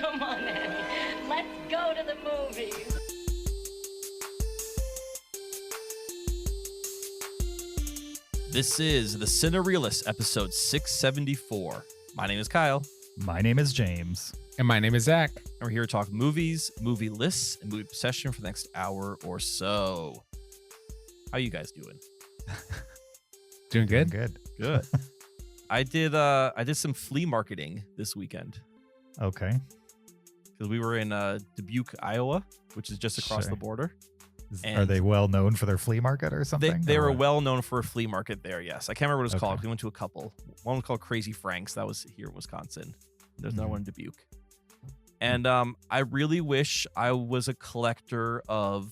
Come on, Annie. Let's go to the movies. This is the Cinereelists, episode 674. My name is Kyle. My name is James. And my name is Zach. And we're here to talk movies, movie lists, and movie obsession for the next hour or so. How you guys doing? Doing good? Good. I did some flea marketing this weekend. Okay. Because we were in Dubuque, Iowa, which is just across the border. Are they well known for their flea market or something? They were well known for a flea market there, yes. I can't remember what it was called. Okay. We went to a couple. One was called Crazy Frank's. That was here in Wisconsin. There's another one in Dubuque. And I really wish I was a collector of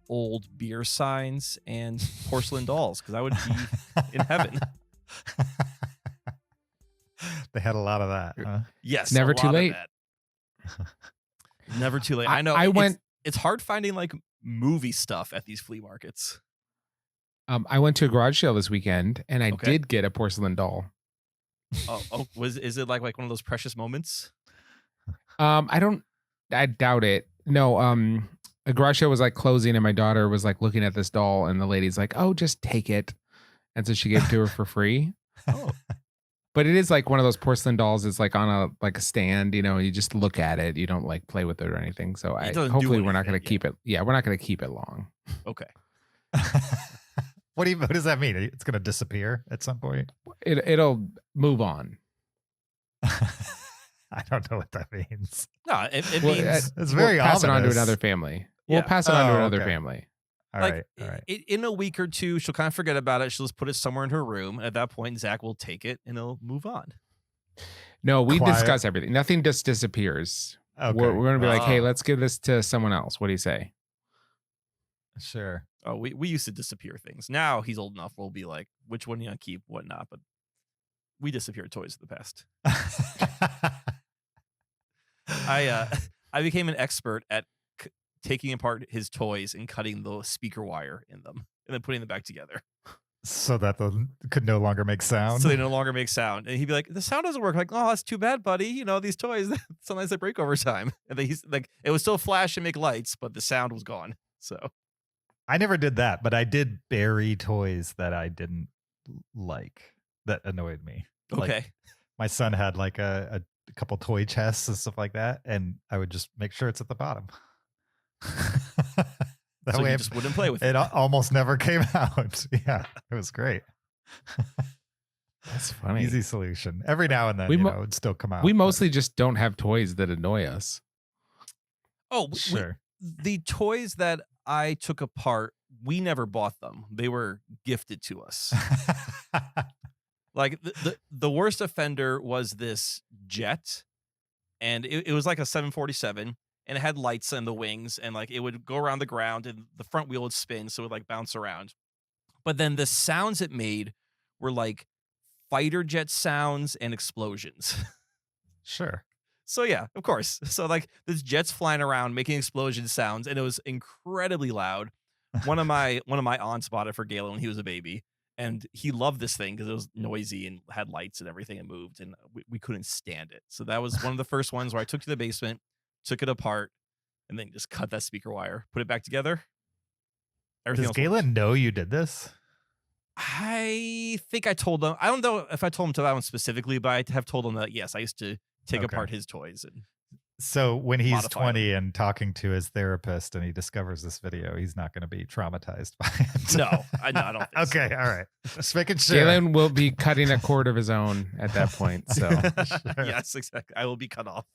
old beer signs and porcelain dolls, because I would be in heaven. They had a lot of that, huh? Yes. Never too late. Never too late. I know. It's hard finding like movie stuff at these flea markets. I went to a garage sale this weekend and I did get a porcelain doll. Is it like one of those precious moments? I doubt it. No, a garage sale was like closing and my daughter was like looking at this doll and the lady's like, "Oh, just take it." And so she gave it to her for free. Oh. But it is like one of those porcelain dolls. It's like on a stand, you just look at it. You don't like play with it or anything. So hopefully we're not going to keep it. Yeah, we're not going to keep it long. Okay. What does that mean? It's going to disappear at some point? It'll move on. I don't know what that means. No, it means it's very pass ominous. it on to another family. We'll pass it on to another family. All right. In a week or two, she'll kind of forget about it. She'll just put it somewhere in her room. At that point, Zach will take it and he'll move on. No, we discuss everything. Nothing just disappears. Okay. We're going to be like, hey, let's give this to someone else. What do you say? Sure. Oh, we used to disappear things. Now he's old enough. We'll be like, which one you want to keep, what not. But we disappeared toys in the past. I became an expert at taking apart his toys and cutting the speaker wire in them and then putting them back together. So that they could no longer make sound? So they no longer make sound. And he'd be like, the sound doesn't work. Like, oh, that's too bad, buddy. These toys, sometimes they break over time. And he's like, it would still flash and make lights, but the sound was gone. So I never did that, but I did bury toys that I didn't like, that annoyed me. Okay. Like, my son had like a couple toy chests and stuff like that, and I would just make sure it's at the bottom. That so way you just wouldn't play with it. It almost never came out. Yeah, it was great. That's funny. Easy solution. Every now and then, it would still come out. We mostly just don't have toys that annoy us. Oh, sure. The toys that I took apart, we never bought them. They were gifted to us. Like the worst offender was this jet, and it was like a 747. And it had lights in the wings, and like it would go around the ground, and the front wheel would spin, so it would like bounce around. But then the sounds it made were like fighter jet sounds and explosions. Sure. So yeah, of course. So like this jet's flying around making explosion sounds, and it was incredibly loud. One of my aunts bought it for Galen when he was a baby, and he loved this thing because it was noisy and had lights and everything, and moved, and we couldn't stand it. So that was one of the first ones where I took to the basement, took it apart, and then just cut that speaker wire, put it back together. Does Galen know you did this? I think I told him. I don't know if I told him to that one specifically, but I have told him that, yes, I used to take apart his toys. And so when he's 20 them. and talking to his therapist and he discovers this video, he's not going to be traumatized by it. No, I don't think okay, so. All right. Just making sure. Galen will be cutting a cord of his own at that point. So Sure. Yes, exactly. I will be cut off.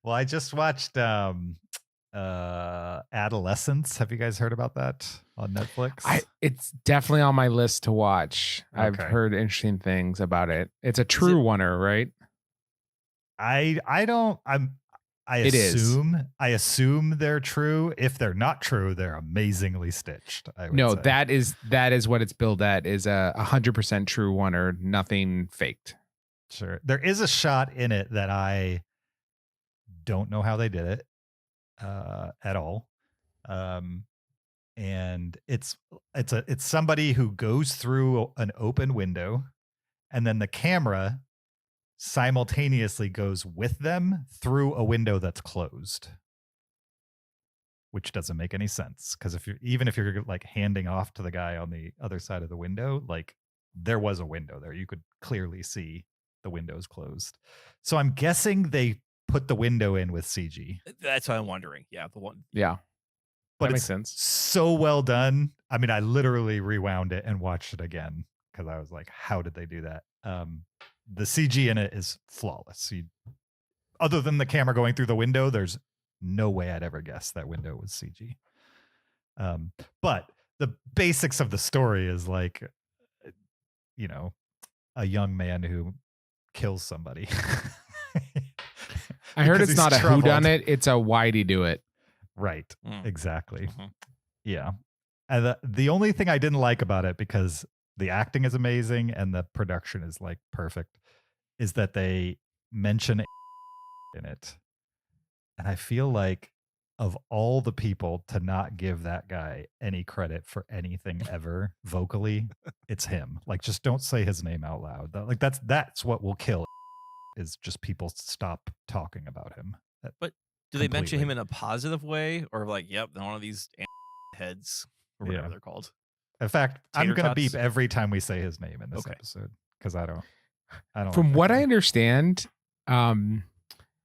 Well, I just watched Adolescence. Have you guys heard about that on Netflix? It's definitely on my list to watch. Okay. I've heard interesting things about it. It's a true oneer, right? I assume they're true. If they're not true, they're amazingly stitched. I would say. that is what it's billed at, is a 100% true oneer, nothing faked. Sure. There is a shot in it that I don't know how they did it at all. And it's somebody who goes through an open window, and then the camera simultaneously goes with them through a window that's closed, which doesn't make any sense. Because if you're like handing off to the guy on the other side of the window, like there was a window there. You could clearly see the windows closed. So I'm guessing they put the window in with CG. That's what I'm wondering. Yeah, the one. Yeah. But that it's makes sense. So well done. I mean, I literally rewound it and watched it again because I was like, how did they do that? The CG in it is flawless. Other than the camera going through the window, there's no way I'd ever guess that window was CG. But the basics of the story is like, you know, a young man who kills somebody. I heard it's not a whodunit, it's a why'd he do it. Right. Exactly. Yeah. And the only thing I didn't like about it, because the acting is amazing and the production is like perfect, is that they mention in it. And I feel like of all the people to not give that guy any credit for anything ever vocally, it's him. Like, just don't say his name out loud. Like that's what will kill is just people stop talking about him. But do they mention him in a positive way, or like, yep, they're one of these heads or whatever they're called? In fact, I'm going to beep every time we say his name in this episode because I don't. From what I understand,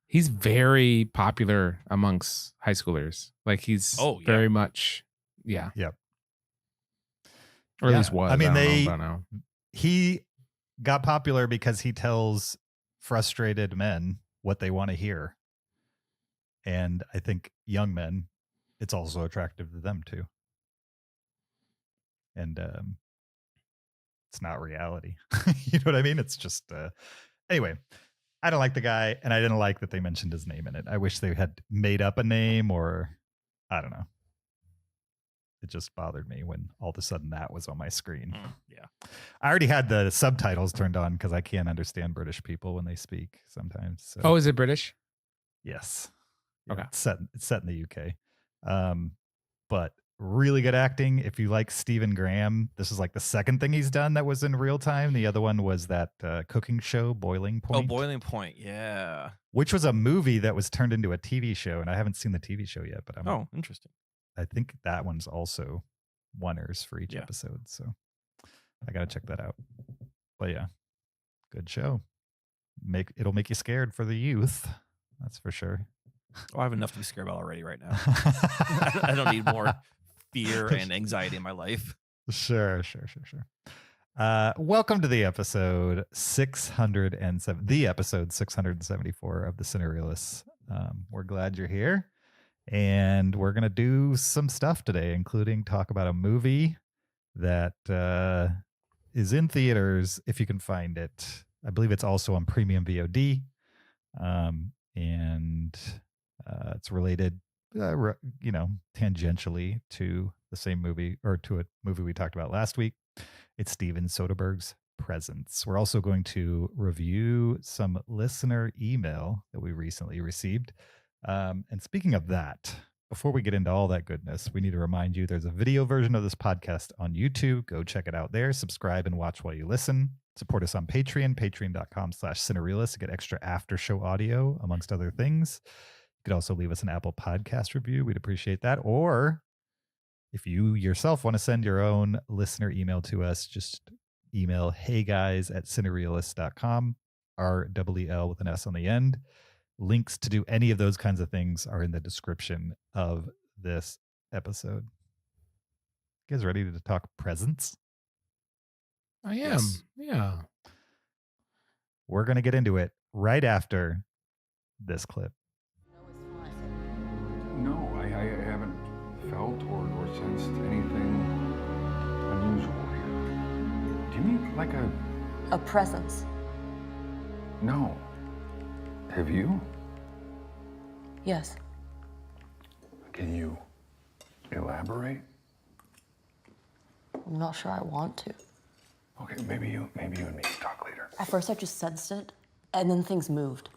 he's very popular amongst high schoolers. Like he's very much, Yep. Or at least was. I mean, he got popular because he tells frustrated men what they want to hear. And I think young men, it's also attractive to them too. And it's not reality. You know what I mean? It's just, anyway, I don't like the guy, and I didn't like that they mentioned his name in it. I wish they had made up a name, or I don't know. It just bothered me when all of a sudden that was on my screen. Yeah. I already had the subtitles turned on because I can't understand British people when they speak sometimes. So. Oh, is it British? Yes. Okay. It's set in the UK. But really good acting. If you like Stephen Graham, this is like the second thing he's done that was in real time. The other one was that cooking show, Boiling Point. Oh, Boiling Point. Yeah. Which was a movie that was turned into a TV show. And I haven't seen the TV show yet, but interesting. I think that one's also oneers for each episode. So I got to check that out. But yeah, good show. It'll make you scared for the youth. That's for sure. Oh, I have enough to be scared about already right now. I don't need more fear and anxiety in my life. Sure. Welcome to the episode 607, the episode 674 of the Cinereelists. We're glad you're here. And we're going to do some stuff today, including talk about a movie that is in theaters if you can find it. I believe it's also on premium VOD. And it's related, tangentially to the same movie, or to a movie we talked about last week. It's Steven Soderbergh's Presence. We're also going to review some listener email that we recently received. And speaking of that, before we get into all that goodness, we need to remind you there's a video version of this podcast on YouTube. Go check it out there. Subscribe and watch while you listen. Support us on Patreon, patreon.com/Cinereelists to get extra after show audio, amongst other things. You could also leave us an Apple Podcast review. We'd appreciate that. Or if you yourself want to send your own listener email to us, just email heyguys@cinereelists.com, REEL with an S on the end. Links to do any of those kinds of things are in the description of this episode. You guys ready to talk presents? I am. Yes. Yeah. We're going to get into it right after this clip. No, I haven't felt or sensed anything unusual here. Do you mean like a presence? No. Have you? Yes. Can you elaborate? I'm not sure I want to. Okay, maybe you and me can talk later. At first I just sensed it, and then things moved.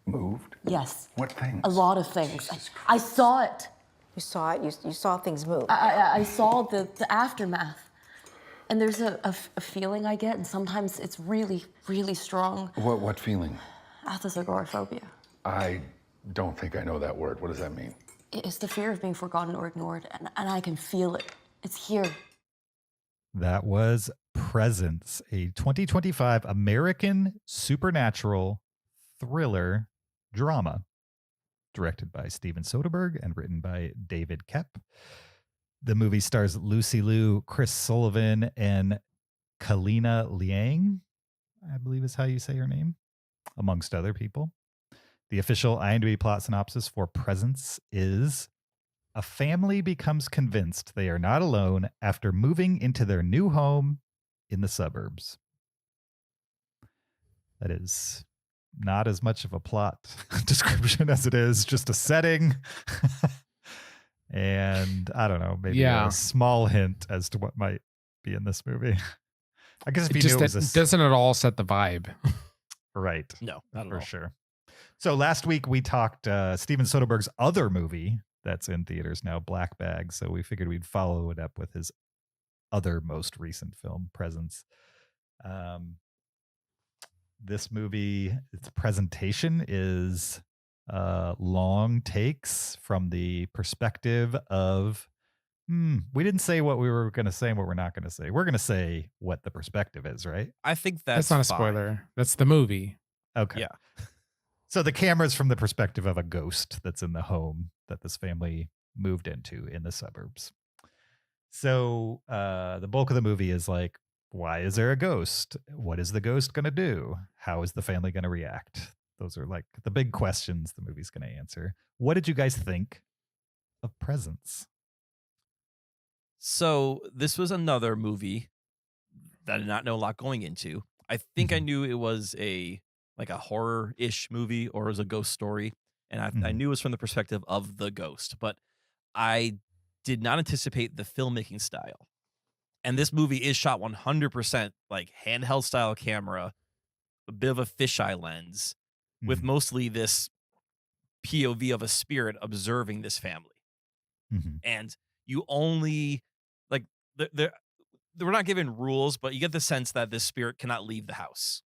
Moved? Yes. What things? A lot of things. I saw it. You saw it? You saw things move? I saw the aftermath. And there's a feeling I get, and sometimes it's really, really strong. What feeling? Agoraphobia. I don't think I know that word. What does that mean? It's the fear of being forgotten or ignored, and I can feel it. It's here. That was Presence, a 2025 American supernatural thriller drama directed by Steven Soderbergh and written by David Koepp. The movie stars Lucy Liu, Chris Sullivan, and Kalina Liang, I believe is how you say her name, amongst other people. The official IMDb plot synopsis for Presence is: a family becomes convinced they are not alone after moving into their new home in the suburbs. That is not as much of a plot description as it is just a setting. And I don't know, maybe a small hint as to what might be in this movie. I guess if you knew it was doesn't it all set the vibe? Right. No, not at for all. Sure. So last week we talked Steven Soderbergh's other movie that's in theaters now, Black Bag. So we figured we'd follow it up with his other most recent film, Presence. This movie, its presentation is long takes from the perspective of, we didn't say what we were going to say and what we're not going to say. We're going to say what the perspective is, right? I think that's not a fine. spoiler. That's the movie. Okay. Yeah. So the camera's from the perspective of a ghost that's in the home that this family moved into in the suburbs. So the bulk of the movie is like, why is there a ghost? What is the ghost going to do? How is the family going to react? Those are like the big questions the movie's going to answer. What did you guys think of Presence? So this was another movie that I did not know a lot going into. I think I knew it was a horror-ish movie or it was a ghost story. And I knew it was from the perspective of the ghost, but I did not anticipate the filmmaking style. And this movie is shot 100% like handheld style camera, a bit of a fisheye lens, with mostly this POV of a spirit observing this family. And you only, like, we're not given rules, but you get the sense that this spirit cannot leave the house.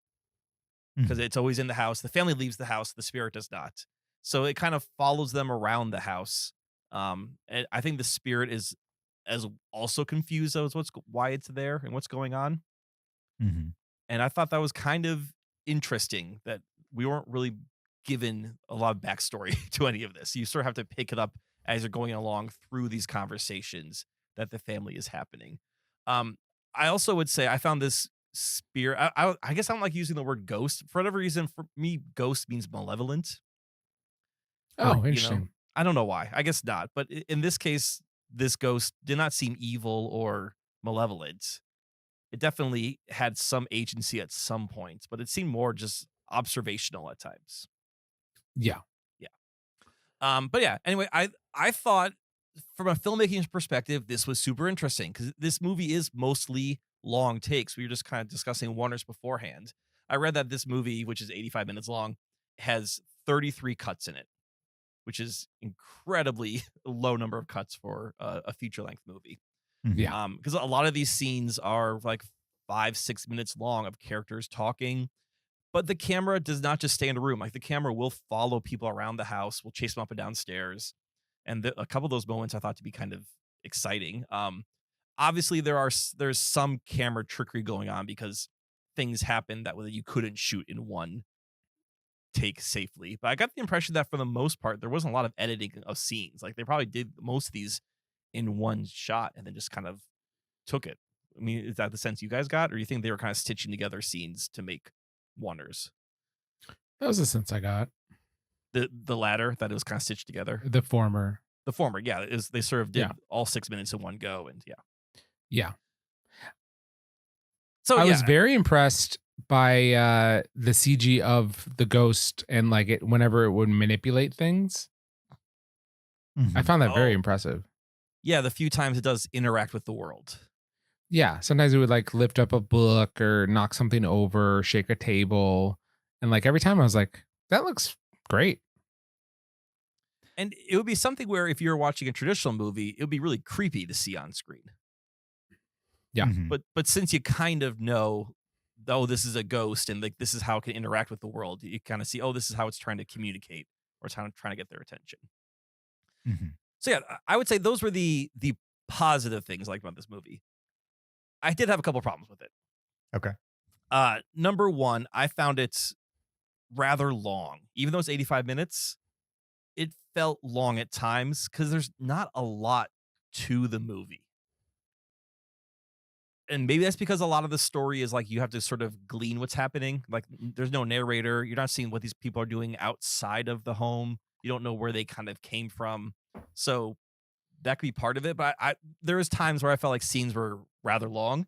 Because it's always in the house. The family leaves the house, the spirit does not. So it kind of follows them around the house. And I think the spirit is as also confused as why it's there and what's going on. And I thought that was kind of interesting that we weren't really given a lot of backstory to any of this. You sort of have to pick it up as you're going along through these conversations that the family is happening. I also would say I found this spirit. I guess I don't like using the word ghost. For whatever reason, for me, ghost means malevolent. Oh, interesting. You know, I don't know why. I guess not. But in this case, this ghost did not seem evil or malevolent. It definitely had some agency at some point, but it seemed more just observational at times. Yeah. But yeah, anyway, I thought from a filmmaking perspective, this was super interesting because this movie is mostly long takes. We were just kind of discussing wonders beforehand. I read that this movie, which is 85 minutes long, has 33 cuts in it, which is incredibly low number of cuts for a feature-length movie. Yeah. Because a lot of these scenes are like 5-6 minutes long of characters talking, but the camera does not just stay in a room. Like the camera will follow people around the house, will chase them up and down stairs. And a couple of those moments I thought to be kind of exciting. Obviously there's some camera trickery going on because things happen that you couldn't shoot in one take safely. But I got the impression that for the most part, there wasn't a lot of editing of scenes. Like they probably did most of these in one shot and then just kind of took it. I mean, is that the sense you guys got? Or you think they were kind of stitching together scenes to make wonders? That was the sense I got. The latter, that it was kind of stitched together. The former, yeah. They sort of did all 6 minutes in one go, and yeah. So I was very impressed by the CG of the ghost and like it whenever it would manipulate things. I found that very impressive. Yeah, the few times it does interact with the world. Yeah, sometimes it would like lift up a book or knock something over, or shake a table, and like every time I was like, that looks great. And it would be something where if you're watching a traditional movie, it would be really creepy to see on screen. Yeah. But since you kind of know, oh, this is a ghost and like this is how it can interact with the world, you kind of see, oh, this is how it's trying to communicate or it's trying to get their attention. So yeah, I would say those were the positive things I liked about this movie. I did have a couple problems with it. Okay. Number one, I found it rather long. Even though it's 85 minutes, it felt long at times because there's not a lot to the movie. And maybe that's because a lot of the story is like you have to sort of glean what's happening. Like there's no narrator. You're not seeing what these people are doing outside of the home. You don't know where they kind of came from. So that could be part of it. But there was times where I felt like scenes were rather long.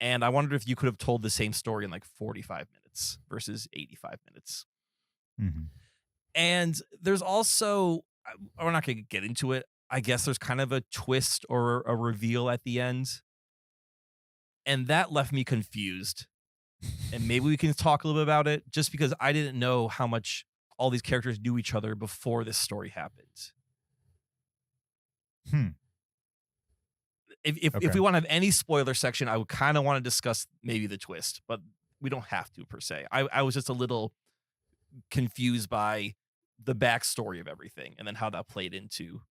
And I wondered if you could have told the same story in like 45 minutes versus 85 minutes. And there's also, we're not going to get into it. I guess there's kind of a twist or a reveal at the end. And that left me confused. And maybe we can talk a little bit about it just because I didn't know how much all these characters knew each other before this story happened. If we want to have any spoiler section, I would kind of want to discuss maybe the twist, but we don't have to per se. I was just a little confused by the backstory of everything and then how that played into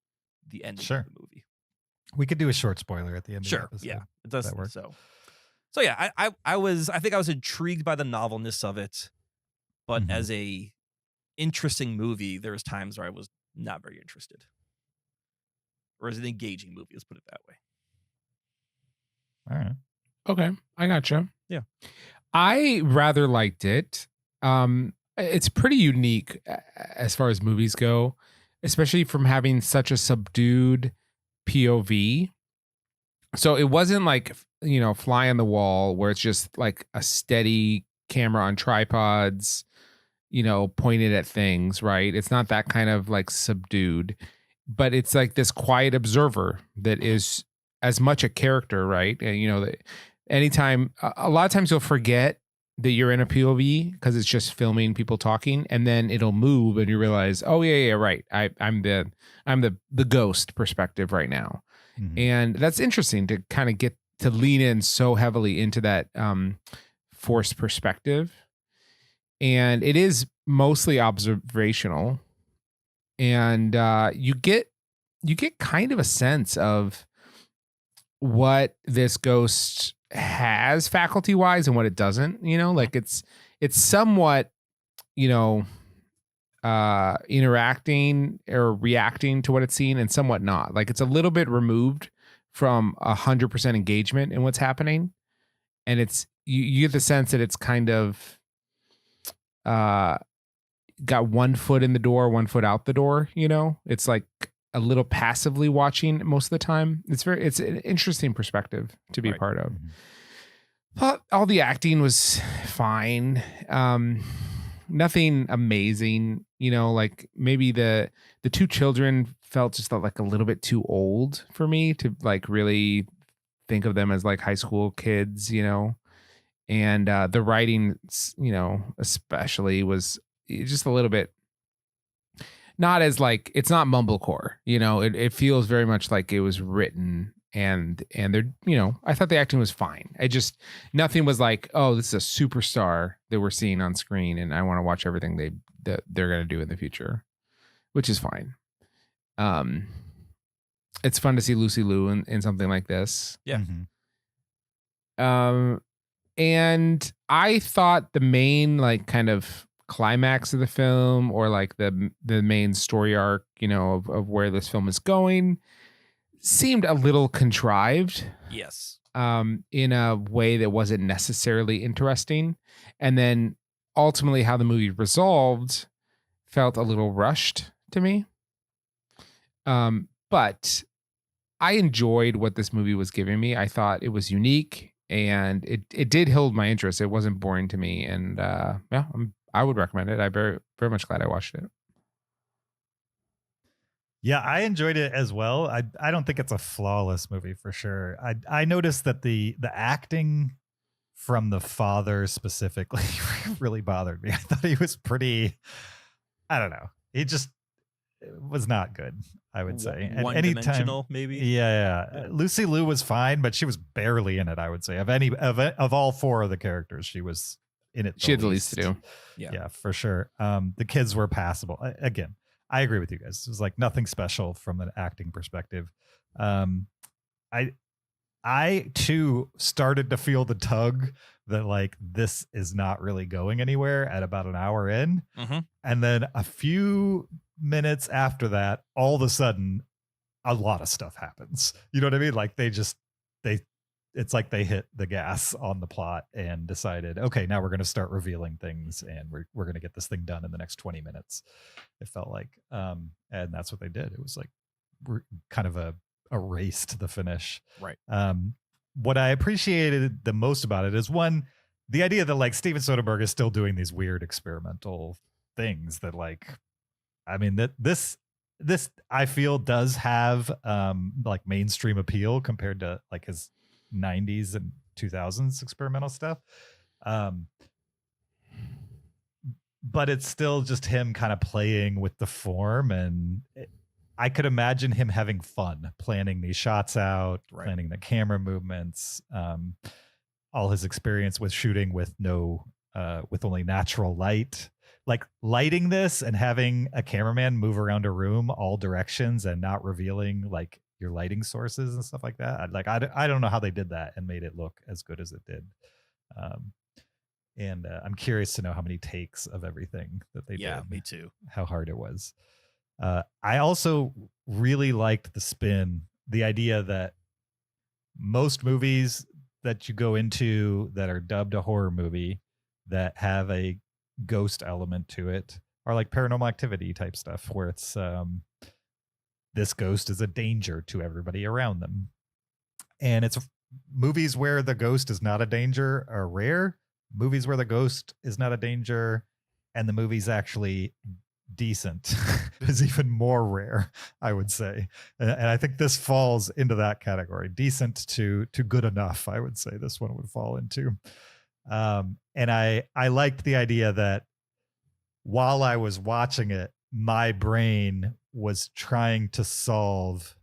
the ending of the movie. We could do a short spoiler at the end of the episode. Yeah, it does. That work? So yeah, I think I was intrigued by the novelness of it, but as a interesting movie, there was times where I was not very interested. Or as an engaging movie, let's put it that way. All right. Okay, I gotcha. Yeah. I rather liked it. It's pretty unique as far as movies go, especially from having such a subdued POV. So it wasn't like, fly on the wall where it's just like a steady camera on tripods, pointed at things, right? It's not that kind of like subdued, but it's like this quiet observer that is as much a character, right? And, that anytime, a lot of times you'll forget that you're in a POV because it's just filming people talking, and then it'll move and you realize, oh yeah, right. I'm the ghost perspective right now. And that's interesting to kind of get to lean in so heavily into that forced perspective. And it is mostly observational. And you get kind of a sense of what this ghost has faculty wise and what it doesn't, like it's somewhat, interacting or reacting to what it's seen and somewhat not. Like it's a little bit removed from 100% engagement in what's happening. And it's, you get the sense that it's kind of got 1 foot in the door, 1 foot out the door, it's like a little passively watching most of the time. It's an interesting perspective to be a part of. But all the acting was fine. Nothing amazing, like maybe the 2 children felt just like a little bit too old for me to like really think of them as like high school kids, and the writing, especially was just a little bit not as like, it's not mumblecore, it feels very much like it was written and they're, I thought the acting was fine. Nothing was like, oh, this is a superstar that we're seeing on screen and I want to watch everything they're going to do in the future, which is fine. It's fun to see Lucy Liu in something like this. Yeah. And I thought the main like kind of climax of the film or like the main story arc, of where this film is going seemed a little contrived. Yes. In a way that wasn't necessarily interesting. And then ultimately how the movie resolved felt a little rushed to me. But I enjoyed what this movie was giving me. I thought it was unique and it did hold my interest. It wasn't boring to me. And I would recommend it. I'm very, very much glad I watched it. Yeah, I enjoyed it as well. I don't think it's a flawless movie for sure. I noticed that the acting from the father specifically really bothered me. I thought he was pretty, I don't know. was not good, I would say. And One-dimensional, maybe. Yeah. Lucy Liu was fine, but she was barely in it, I would say. Of all four of the characters, she was in it. She had the least to do. Yeah, for sure. The kids were passable. Again, I agree with you guys. It was like nothing special from an acting perspective. I too started to feel the tug that like this is not really going anywhere at about an hour in. Mm-hmm. And then a few minutes after that, all of a sudden, a lot of stuff happens. You know what I mean? Like it's like they hit the gas on the plot and decided, okay, now we're going to start revealing things and we're going to get this thing done in the next 20 minutes. It felt like, and that's what they did. It was like kind of a race to the finish. Right. What I appreciated the most about it is one, the idea that like Steven Soderbergh is still doing these weird experimental things that like, I mean, that this I feel does have like mainstream appeal compared to like his 90s and 2000s experimental stuff. But it's still just him kind of playing with the form, and I could imagine him having fun planning these shots out, planning the camera movements, all his experience with shooting with with only natural light, like lighting this and having a cameraman move around a room all directions and not revealing like your lighting sources and stuff like that. I don't know how they did that and made it look as good as it did. And I'm curious to know how many takes of everything that they did. Yeah, me too. How hard it was. I also really liked the spin, the idea that most movies that you go into that are dubbed a horror movie that have a ghost element to it are like Paranormal Activity type stuff, where it's this ghost is a danger to everybody around them. And it's movies where the ghost is not a danger are rare. Movies where the ghost is not a danger and the movie's actually decent is even more rare, I would say. And I think this falls into that category. Decent to good enough, I would say this one would fall into. And I liked the idea that while I was watching it, my brain was trying to solve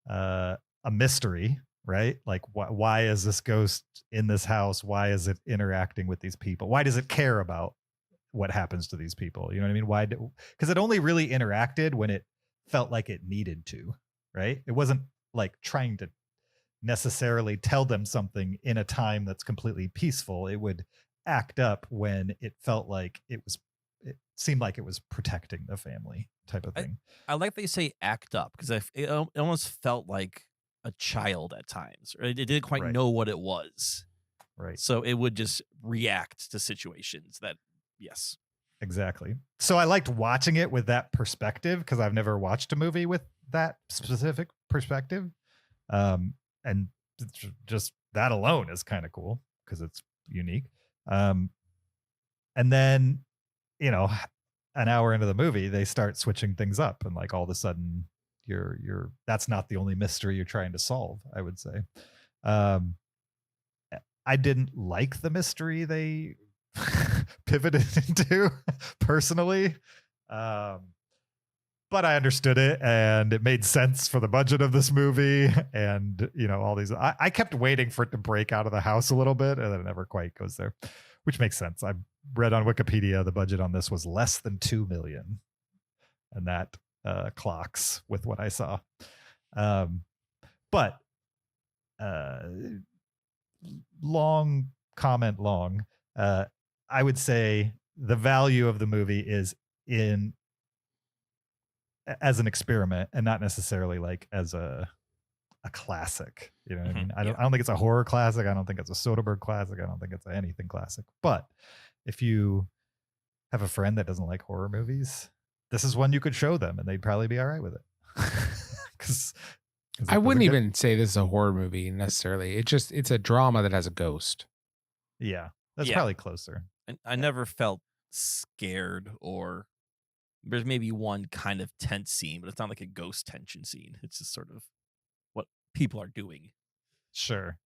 a mystery, right? Like, why is this ghost in this house? Why is it interacting with these people? Why does it care about what happens to these people? You know what I mean? Why? Because it only really interacted when it felt like it needed to, right? It wasn't like trying to necessarily tell them something in a time that's completely peaceful. It would act up when it felt like it seemed like it was protecting the family type of thing. I like that you say act up, because it almost felt like a child at times. Right? It didn't quite know what it was. Right. So it would just react to situations that, yes. Exactly. So I liked watching it with that perspective because I've never watched a movie with that specific perspective. And just that alone is kind of cool because it's unique. And then, you know, an hour into the movie, they start switching things up, and like all of a sudden you're that's not the only mystery you're trying to solve, I would say. I didn't like the mystery they pivoted into personally. But I understood it and it made sense for the budget of this movie. And, you know, all these, I kept waiting for it to break out of the house a little bit and then it never quite goes there, which makes sense. I read on Wikipedia, the budget on this was less than 2 million. And that clocks with what I saw. But long comment long, I would say the value of the movie is as an experiment and not necessarily like as a classic. You know what I mean? I don't think it's a horror classic. I don't think it's a Soderbergh classic. I don't think it's anything classic. But if you have a friend that doesn't like horror movies, this is one you could show them and they'd probably be all right with it. Cause I wouldn't even say this is a horror movie necessarily. It's a drama that has a ghost. Yeah, that's probably closer. And I never felt scared, or there's maybe one kind of tense scene, but it's not like a ghost tension scene. It's just sort of what people are doing. Sure.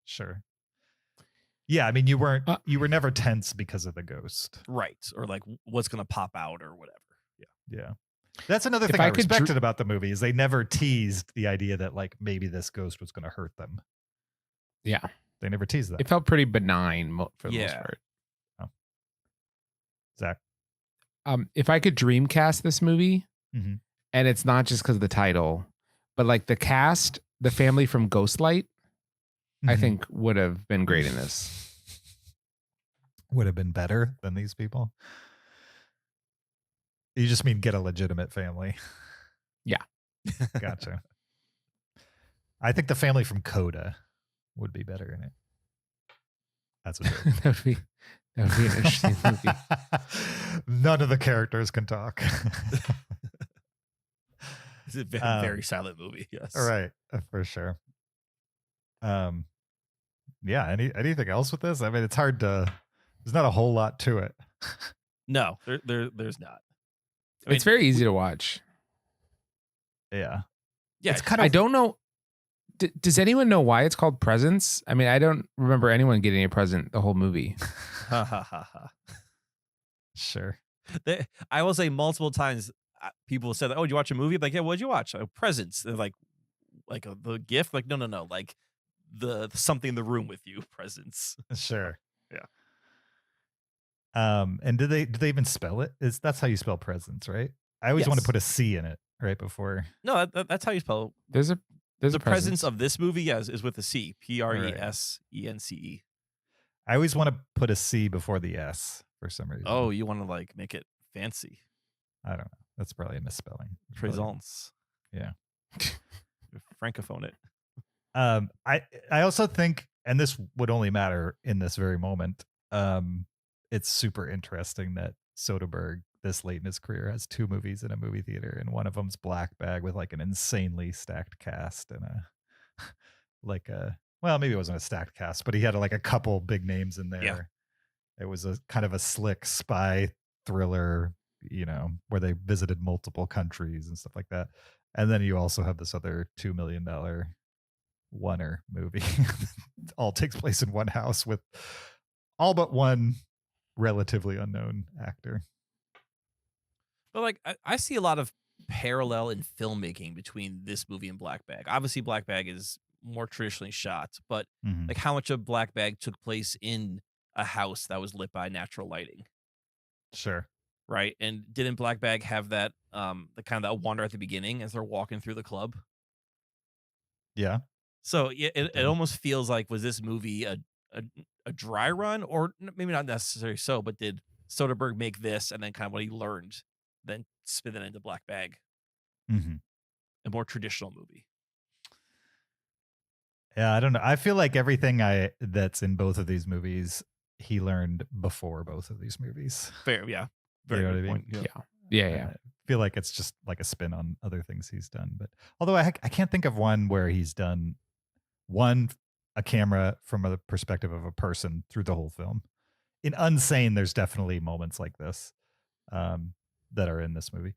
Yeah, I mean, you were never tense because of the ghost. Right. Or like what's going to pop out or whatever. Yeah. Yeah. That's another If thing I I could respected about the movie is they never teased the idea that like maybe this ghost was going to hurt them. Yeah. They never teased that. It felt pretty benign for the most Yeah. part. Zach. If I could dreamcast this movie, Mhm. and it's not just because of the title, but like the cast, the family from Ghostlight, I Mhm. think would have been great in this. Would have been better than these people. You just mean get a legitimate family. Yeah. Gotcha. I think the family from Coda would be better in it. That's a joke. that would be an interesting movie. None of the characters can talk. It's a very silent movie. Yes. All right, for sure. Yeah. Anything else with this? I mean, it's hard to. There's not a whole lot to it. No, there's not. It's very easy to watch. Yeah. Yeah, It's kind of. I don't know. Does anyone know why it's called Presents? I mean, I don't remember anyone getting a present the whole movie. Ha ha ha ha. Sure. I will say multiple times people said, "Oh, did you watch a movie?" I'm like, yeah, what'd you watch? Presents. They're like the gift. Like, no, like the something in the room with you. Presents. Sure. Yeah. And do they even spell it? That's how you spell presents, right? I always want to Yes. put a C in it right before. No, that's how you spell. There's a The presence presence of this movie, yes, is with a C. Presence. I always want to put a C before the S for some reason. Oh, you want to like make it fancy. I don't know. That's probably a misspelling. Présence. Yeah. Francophone it. I also think, and this would only matter in this very moment, it's super interesting that Soderbergh, this late in his career, has 2 movies in a movie theater, and one of them's Black Bag with like an insanely stacked cast and maybe it wasn't a stacked cast, but he had like a couple big names in there. Yeah. It was a kind of a slick spy thriller, where they visited multiple countries and stuff like that. And then you also have this other $2 million oneer movie. It all takes place in one house with all but one relatively unknown actor. But like I see a lot of parallel in filmmaking between this movie and Black Bag. Obviously, Black Bag is more traditionally shot, but Mhm. like how much of Black Bag took place in a house that was lit by natural lighting, Sure. right? And didn't Black Bag have that the kind of that wonder at the beginning as they're walking through the club? Yeah. So yeah, it did. almost feels like, was this movie a dry run, or maybe not necessarily so, but did Soderbergh make this and then kind of what he learned, then spin it into Black Bag, Mm-hmm. a more traditional movie? Yeah, I don't know. I feel like everything that's in both of these movies, he learned before both of these movies. Fair, yeah. Very You know good what I point. mean? Yeah. Yeah. I feel like it's just like a spin on other things he's done. But although I can't think of one where he's done a camera from a perspective of a person through the whole film. In Unsane, there's definitely moments like this that are in this movie.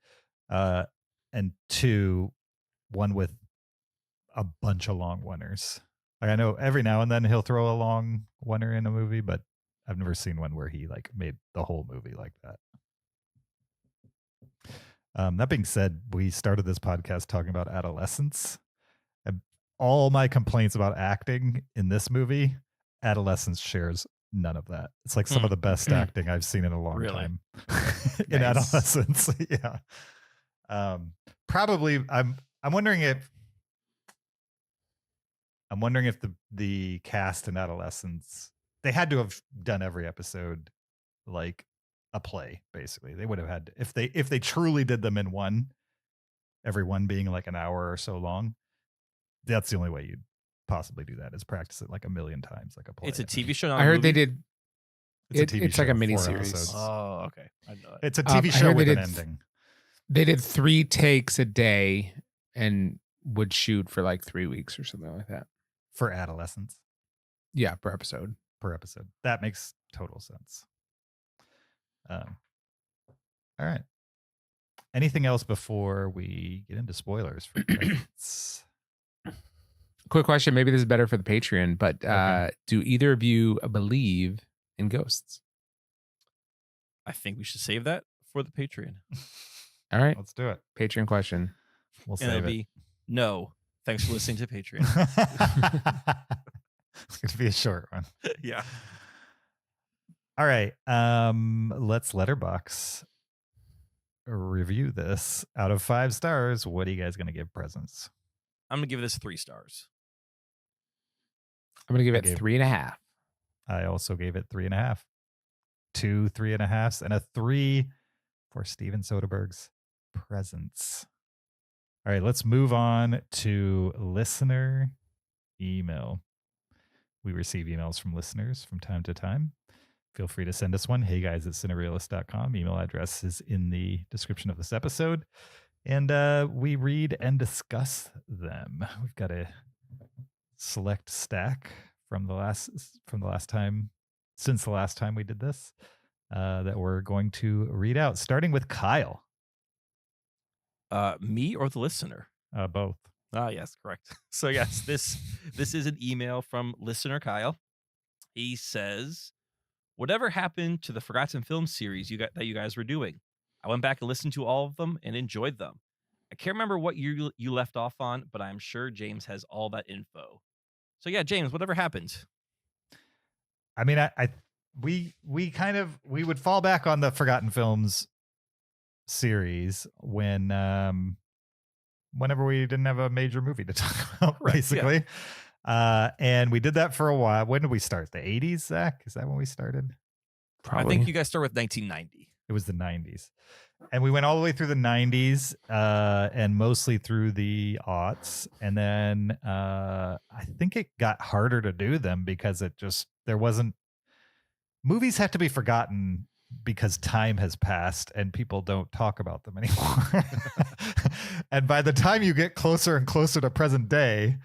And 2, one with a bunch of long oneers. Like I know every now and then he'll throw a long oneer in a movie, but I've never seen one where he like made the whole movie like that. That being said, we started this podcast talking about adolescence. And all my complaints about acting in this movie, adolescence shares none of that. It's like some of the best acting I've seen in a long Really? time in Nice. adolescence. Yeah. Probably I'm wondering if the cast in adolescence, they had to have done every episode like a play, basically. They would have had, if they truly did them in one, every one being like an hour or so long, that's the only way you'd possibly do that, is practice it like a million times like a play. It's a TV show. Not I a heard movie? they did. It's like a 4 miniseries. episodes. Oh, okay. I know that. It's a I TV show heard with they an did ending. They did 3 takes a day and would shoot for like 3 weeks or something like that. For adolescents Yeah, per episode. per episode. That makes total sense. All right. Anything else before we get into spoilers for Presents? Quick question. Maybe this is better for the Patreon, but Okay. do either of you believe in ghosts? I think we should save that for the Patreon. All right. Let's do it. Patreon question. We'll And it'll save it. be no. Thanks for listening to Patreon. It's going to be a short one. Yeah. All right. Let's letterbox review this. Out of 5 stars, what are you guys going to give presents? I'm gonna give this 3 stars. I'm going to give I it gave- 3.5. I also gave it 3.5. 2 3.5s and a 3 for Steven Soderbergh's presents. All right, let's move on to listener email. We receive emails from listeners from time to time. Feel free to send us one. heyguys at cinereelists.com. Email address is in the description of this episode. And we read and discuss them. We've got a select stack from the last time, since the last time we did this, that we're going to read out, starting with Kyle. Me or the listener? Both. Ah, yes, correct. So yes, this is an email from listener Kyle. He says, "Whatever happened to the Forgotten Film series that you guys were doing? I went back and listened to all of them and enjoyed them. I can't remember what you left off on, but I'm sure James has all that info. So yeah, James, whatever happened?" I mean, we would fall back on the Forgotten Films series whenever we didn't have a major movie to talk about, basically. And we did that for a while. When did we start? The 80s, Zach? Is that when we started? I think you guys start with 1990. It was the 90s. And we went all the way through the 90s and mostly through the aughts. And then I think it got harder to do them because movies have to be forgotten because time has passed and people don't talk about them anymore. And by the time you get closer and closer to present day,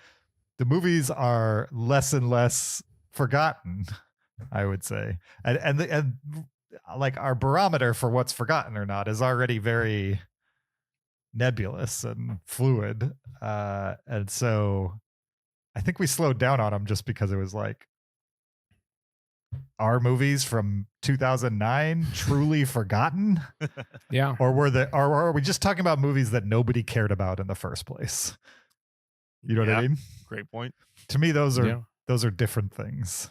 the movies are less and less forgotten, I would say. And like our barometer for what's forgotten or not is already very nebulous and fluid. And so I think we slowed down on them just because it was like, are movies from 2009 truly forgotten? Yeah. Or are we just talking about movies that nobody cared about in the first place? You know what I mean? Great point. To me, those are different things.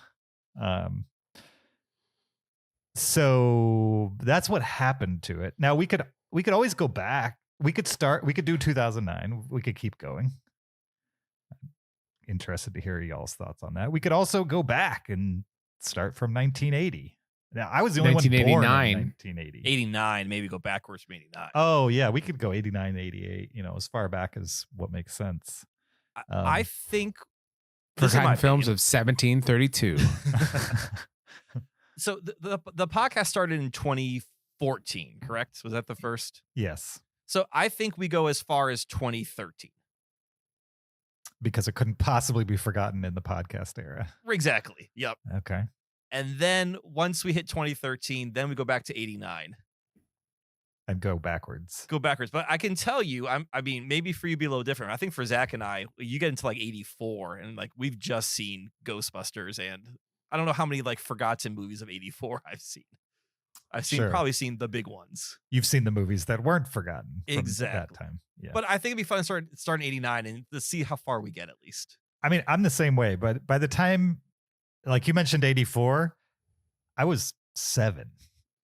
So that's what happened to it. Now we could always go back. We could do 2009. We could keep going. I'm interested to hear y'all's thoughts on that. We could also go back and start from 1980. Now I was the only one born in 1980. 89, maybe go backwards from 89. Oh yeah, we could go 89, 88, as far back as what makes sense. I think this is Forgotten my films opinion. of 1732. So the podcast started in 2014, correct? Was that the first? Yes. So I think we go as far as 2013. Because it couldn't possibly be forgotten in the podcast era. Exactly. Yep. Okay. And then once we hit 2013, then we go back to 89. And go backwards. Go backwards. But I can tell you, I mean, maybe for you it'd be a little different. I think for Zach and I, you get into like 84 and like we've just seen Ghostbusters, and I don't know how many like forgotten movies of 84 I've seen. Probably seen the big ones. You've seen the movies that weren't forgotten from Exactly. that time. Yeah. But I think it'd be fun to start in 89 and to see how far we get at least. I mean, I'm the same way, but by the time, like you mentioned 84, I was 7.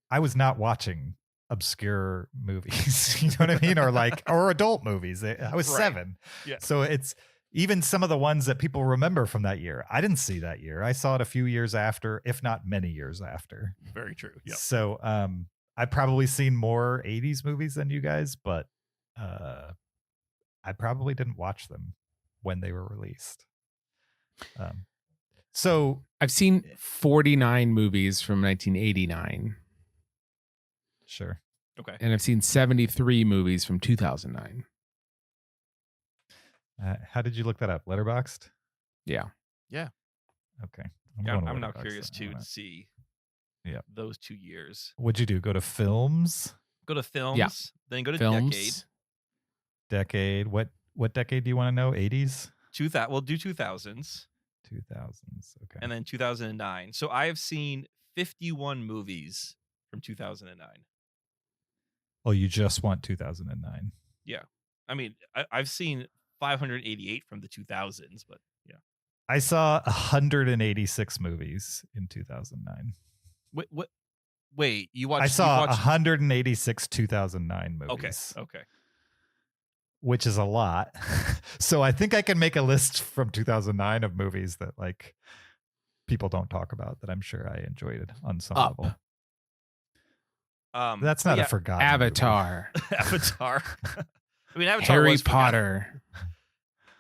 I was not watching obscure movies, you know what I mean? Or adult movies. I was Right. 7. Yeah. So it's even some of the ones that people remember from that year. I didn't see that year. I saw it a few years after, if not many years after. Very true. Yep. So I've probably seen more 80s movies than you guys, but I probably didn't watch them when they were released. So I've seen 49 movies from 1989, sure. Okay. and I've seen 73 movies from 2009. How did you look that up? Letterboxd? Yeah. Okay. I'm now curious too to see those 2 years. What'd you do? Go to films? Go to films, then go to Films. Decade. What decade do you want to know? 80s? We'll do 2000s 2000s. Okay. and then 2009. So I have seen 51 movies from 2009. Oh, you just want 2009. I mean, I've seen 588 from the 2000s, but yeah. I saw 186 movies in 2009. Wait, you watched? I saw you watched, 186 2009 movies. Okay. Which is a lot. So I think I can make a list from 2009 of movies that like people don't talk about that I'm sure I enjoyed it on some level. That's not a forgotten Avatar. Avatar. I mean, Avatar Harry was forgotten. Potter.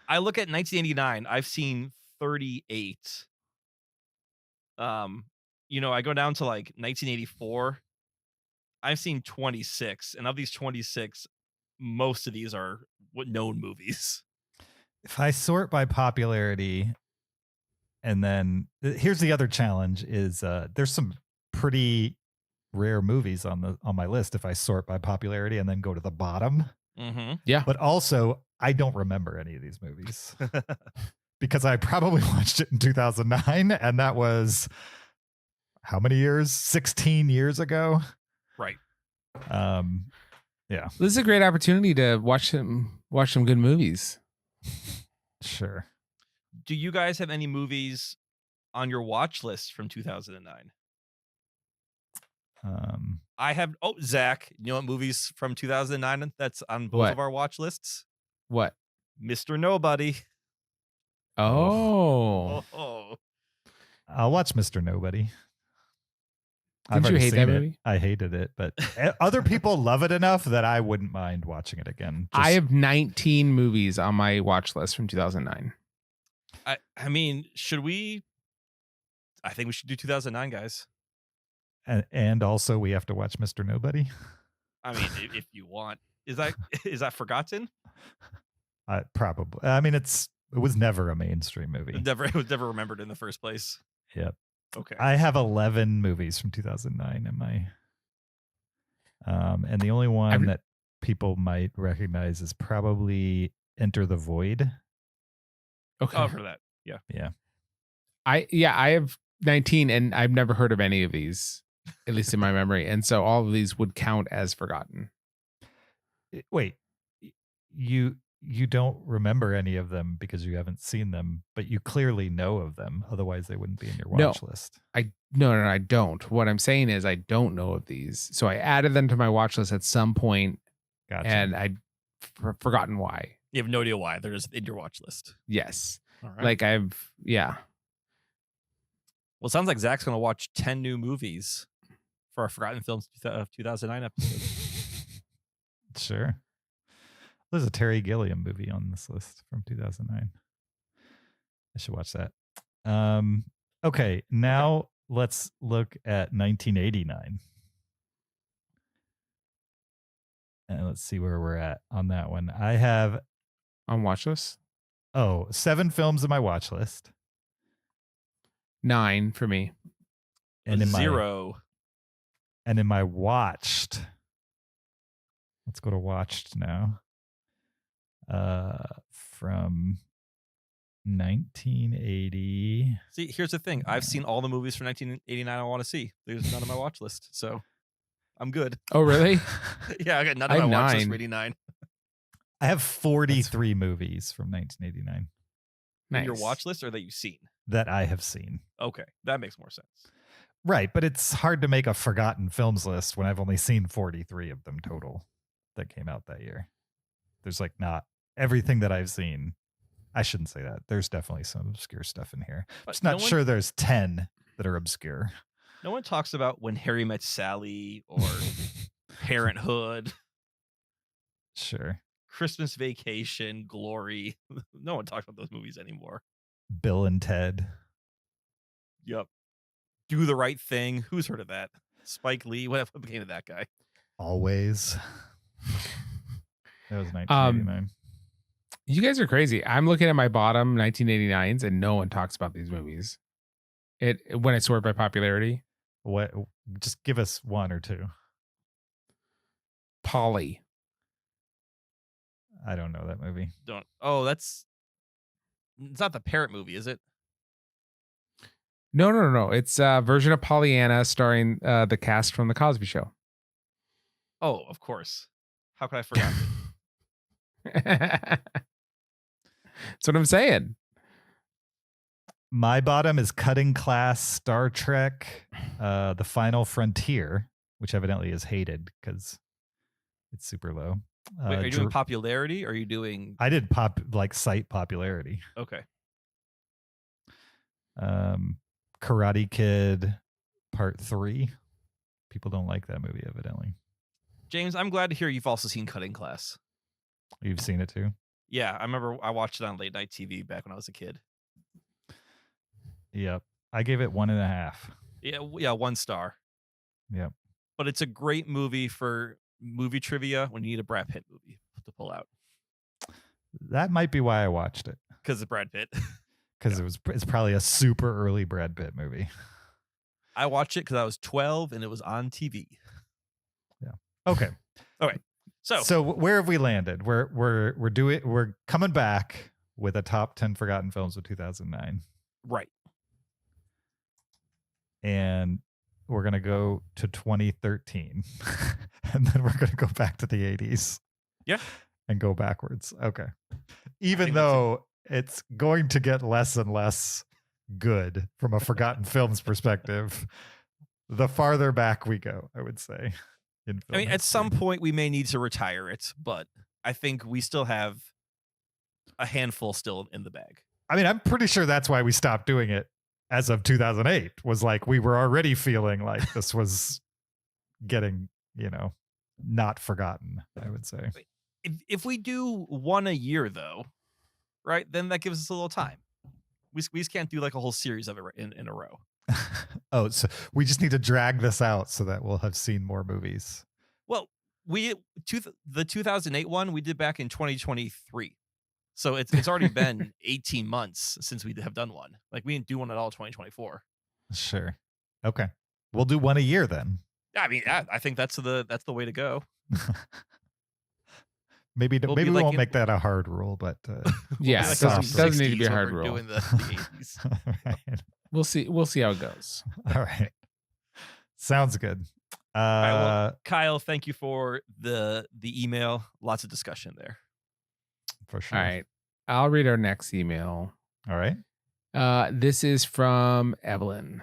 I look at 1989. I've seen 38. I go down to like 1984. I've seen 26, and of these 26, most of these are known movies. If I sort by popularity, and then here's the other challenge: is there's some pretty rare movies on my list. If I sort by popularity and then go to the bottom, Yeah, but also I don't remember any of these movies because I probably watched it in 2009, and that was how many years? 16 years ago. Right. Yeah. this is a great opportunity to watch some good movies. Sure. Do you guys have any movies on your watch list from 2009? I have. Oh, Zach, you know what movies from 2009 that's on both What? of our watch lists? What? Mr. Nobody. Oh, Oh. I'll watch Mr. Nobody. Didn't you already hate that seen it. movie? I hated it, but other people love it enough that I wouldn't mind watching it again. I have 19 movies on my watch list from 2009. I mean, should we? I think we should do 2009, guys. And also we have to watch Mr. Nobody. I mean, if you want, is that forgotten? Probably. I mean, it was never a mainstream movie. It was never remembered in the first place. Yep. Okay. I have 11 movies from 2009 in my, and the only one that people might recognize is probably Enter the Void. Okay. Oh, for that. Yeah. Yeah. I have 19 and I've never heard of any of these, at least in my memory. And so all of these would count as forgotten. Wait, you don't remember any of them because you haven't seen them, but you clearly know of them. Otherwise they wouldn't be in your watch list. No, I don't. What I'm saying is I don't know of these. So I added them to my watch list at some point, Gotcha. and I'd forgotten why. You have no idea why they're just in your watch list. Yes. All right. Like Well, it sounds like Zach's going to watch 10 new movies for our Forgotten Films 2009 episode. Sure. There's a Terry Gilliam movie on this list from 2009. I should watch that. Okay, now let's look at 1989. And let's see where we're at on that one. I have on watch list 7 films in my watch list. 9 for me. And in 0. And in my watched. Let's go to watched now. From 1980. See, here's the thing. I've seen all the movies from 1989 I want to see. There's none on my watch list, so I'm good. Oh, really? Yeah, I got none I on have my watch 9. list for 89. I have 43 movies from 1989 In your watch list or that you've seen? that I have seen. Okay, that makes more sense. Right, but it's hard to make a forgotten films list when I've only seen 43 of them total that came out that year. There's like not everything that I've seen. I shouldn't say that. There's definitely some obscure stuff in here. But Just not no one- sure there's 10 that are obscure. No one talks about When Harry Met Sally or Parenthood, Sure. Christmas Vacation, Glory. No one talks about those movies anymore. Bill and Ted. Yep. Do the Right Thing. Who's heard of that? Spike Lee. What became of that guy? Always. That was 1989. You guys are crazy. I'm looking at my bottom 1989s and no one talks about these movies. When I sort by popularity. What? Just give us 1 or 2. Polly. I don't know that movie. Don't. Oh, it's not the parrot movie, is it? No. It's a version of Pollyanna starring the cast from The Cosby Show. Oh, of course. How could I forget? That's what I'm saying. My bottom is Cutting Class Star Trek, The Final Frontier, which evidently is hated because it's super low. Wait, are you doing popularity or are you doing... I did site popularity. Okay. Karate Kid Part 3. People don't like that movie, evidently. James, I'm glad to hear you've also seen Cutting Class. You've seen it too? Yeah, I remember I watched it on late night TV back when I was a kid. Yep. I gave it 1.5. Yeah, 1 star. Yep. But it's a great movie for movie trivia when you need a Brad Pitt movie to pull out. That might be why I watched it. Because of Brad Pitt. Because it's probably a super early Brad Pitt movie. I watched it because I was 12 and it was on TV. Yeah. Okay. All right. So where have we landed? We're coming back with a top 10 forgotten films of 2009. Right. And we're going to go to 2013. And then we're going to go back to the 80s. Yeah. And go backwards. Okay. Even though it's going to get less and less good from a forgotten films perspective, the farther back we go, I would say. I mean, at some point we may need to retire it, but I think we still have a handful still in the bag. I mean, I'm pretty sure that's why we stopped doing it as of 2008, was like we were already feeling like this was getting, not forgotten, I would say. If we do one a year, though, right, then that gives us a little time. We just can't do like a whole series of it in a row. Oh, so we just need to drag this out so that we'll have seen more movies. Well, the 2008 one we did back in 2023. So it's already been 18 months since we have done one. Like we didn't do one at all 2024. Sure. Okay. We'll do one a year then. I mean, I think that's the way to go. Maybe we won't make that a hard rule, but yeah, it doesn't need to be a hard rule. Doing the 80s. Right. We'll see how it goes. All right. Sounds good. All right, well, Kyle, thank you for the email. Lots of discussion there. For sure. All right. I'll read our next email. All right. This is from Evelyn.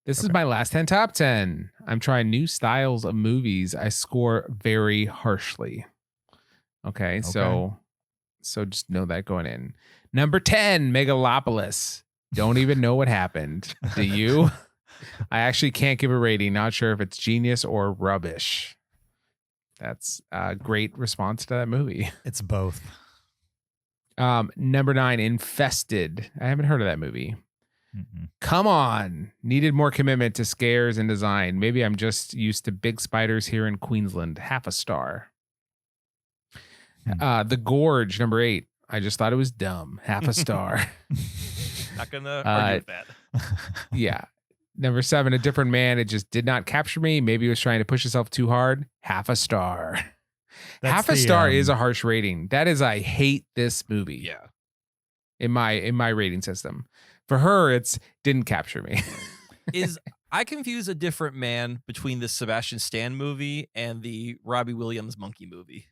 This is my last 10 top 10. I'm trying new styles of movies. I score very harshly. Okay. So just know that going in. Number 10, Megalopolis. Don't even know what happened. Do you? I actually can't give a rating. Not sure if it's genius or rubbish. That's a great response to that movie. It's both. Number 9, Infested. I haven't heard of that movie. Mm-mm. Come on. Needed more commitment to scares and design. Maybe I'm just used to big spiders here in Queensland. Half a star. The Gorge, number 8. I just thought it was dumb. Half a star. Not gonna argue with that. Yeah. Number 7, A Different Man. It just did not capture me. Maybe it was trying to push itself too hard. Half a star. Half a star is a harsh rating. That is, I hate this movie. Yeah. In my rating system. For her, it's didn't capture me. I confuse A Different Man between the Sebastian Stan movie and the Robbie Williams Monkey movie.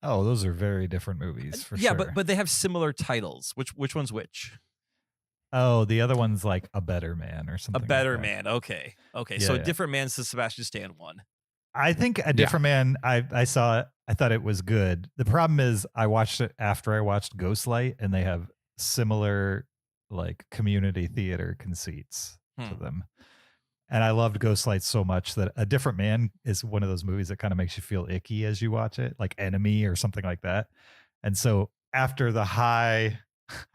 Oh, those are very different movies for sure. Yeah, but they have similar titles. Which one's which? Oh, the other one's like A Better Man or something. A Better like Man. Okay. Yeah, So yeah. A Different Man's the Sebastian Stan one. I think A Different Man, I saw it. I thought it was good. The problem is I watched it after I watched Ghostlight, and they have similar like community theater conceits to them. And I loved Ghostlight so much that A Different Man is one of those movies that kind of makes you feel icky as you watch it, like Enemy or something like that. And so after the high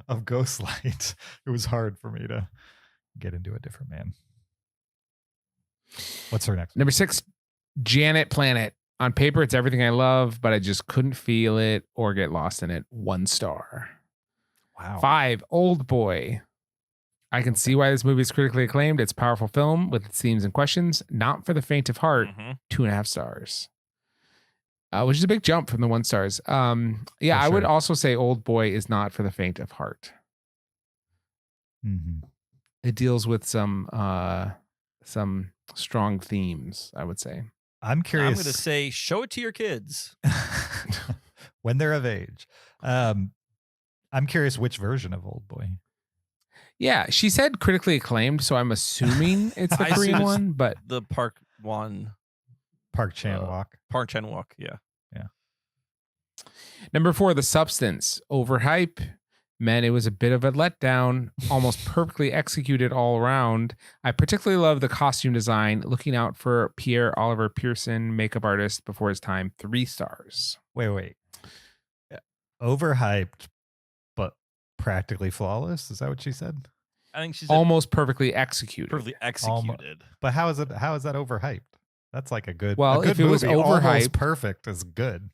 of Ghostlight, it was hard for me to get into A Different Man. What's her next? Number 6, Janet Planet. On paper, it's everything I love, but I just couldn't feel it or get lost in it. 1 star. Wow. 5, Old Boy. I can see why this movie is critically acclaimed. It's a powerful film with its themes and questions. Not for the faint of heart. 2.5 stars. Which is a big jump from the 1 stars. Yeah, I would also say Old Boy is not for the faint of heart. Mm-hmm. It deals with some strong themes, I would say. I'm curious. I'm going to say show it to your kids. When they're of age. I'm curious which version of Old Boy. Yeah, she said critically acclaimed, so I'm assuming it's the I assume Korean it's one, but The Park Chan-wook. Chan-wook, yeah. number 4, The Substance. Overhype. Man, it was a bit of a letdown, almost perfectly executed all around. I particularly love the costume design. Looking out for Pierre Oliver Pearson, makeup artist before his time. 3 stars. Wait. Overhyped, but practically flawless. Is that what she said? I think she's Almost perfectly executed. perfectly executed. But how is that overhyped? That's like a good. Well, a good if it was movie, almost overhyped- perfect is good.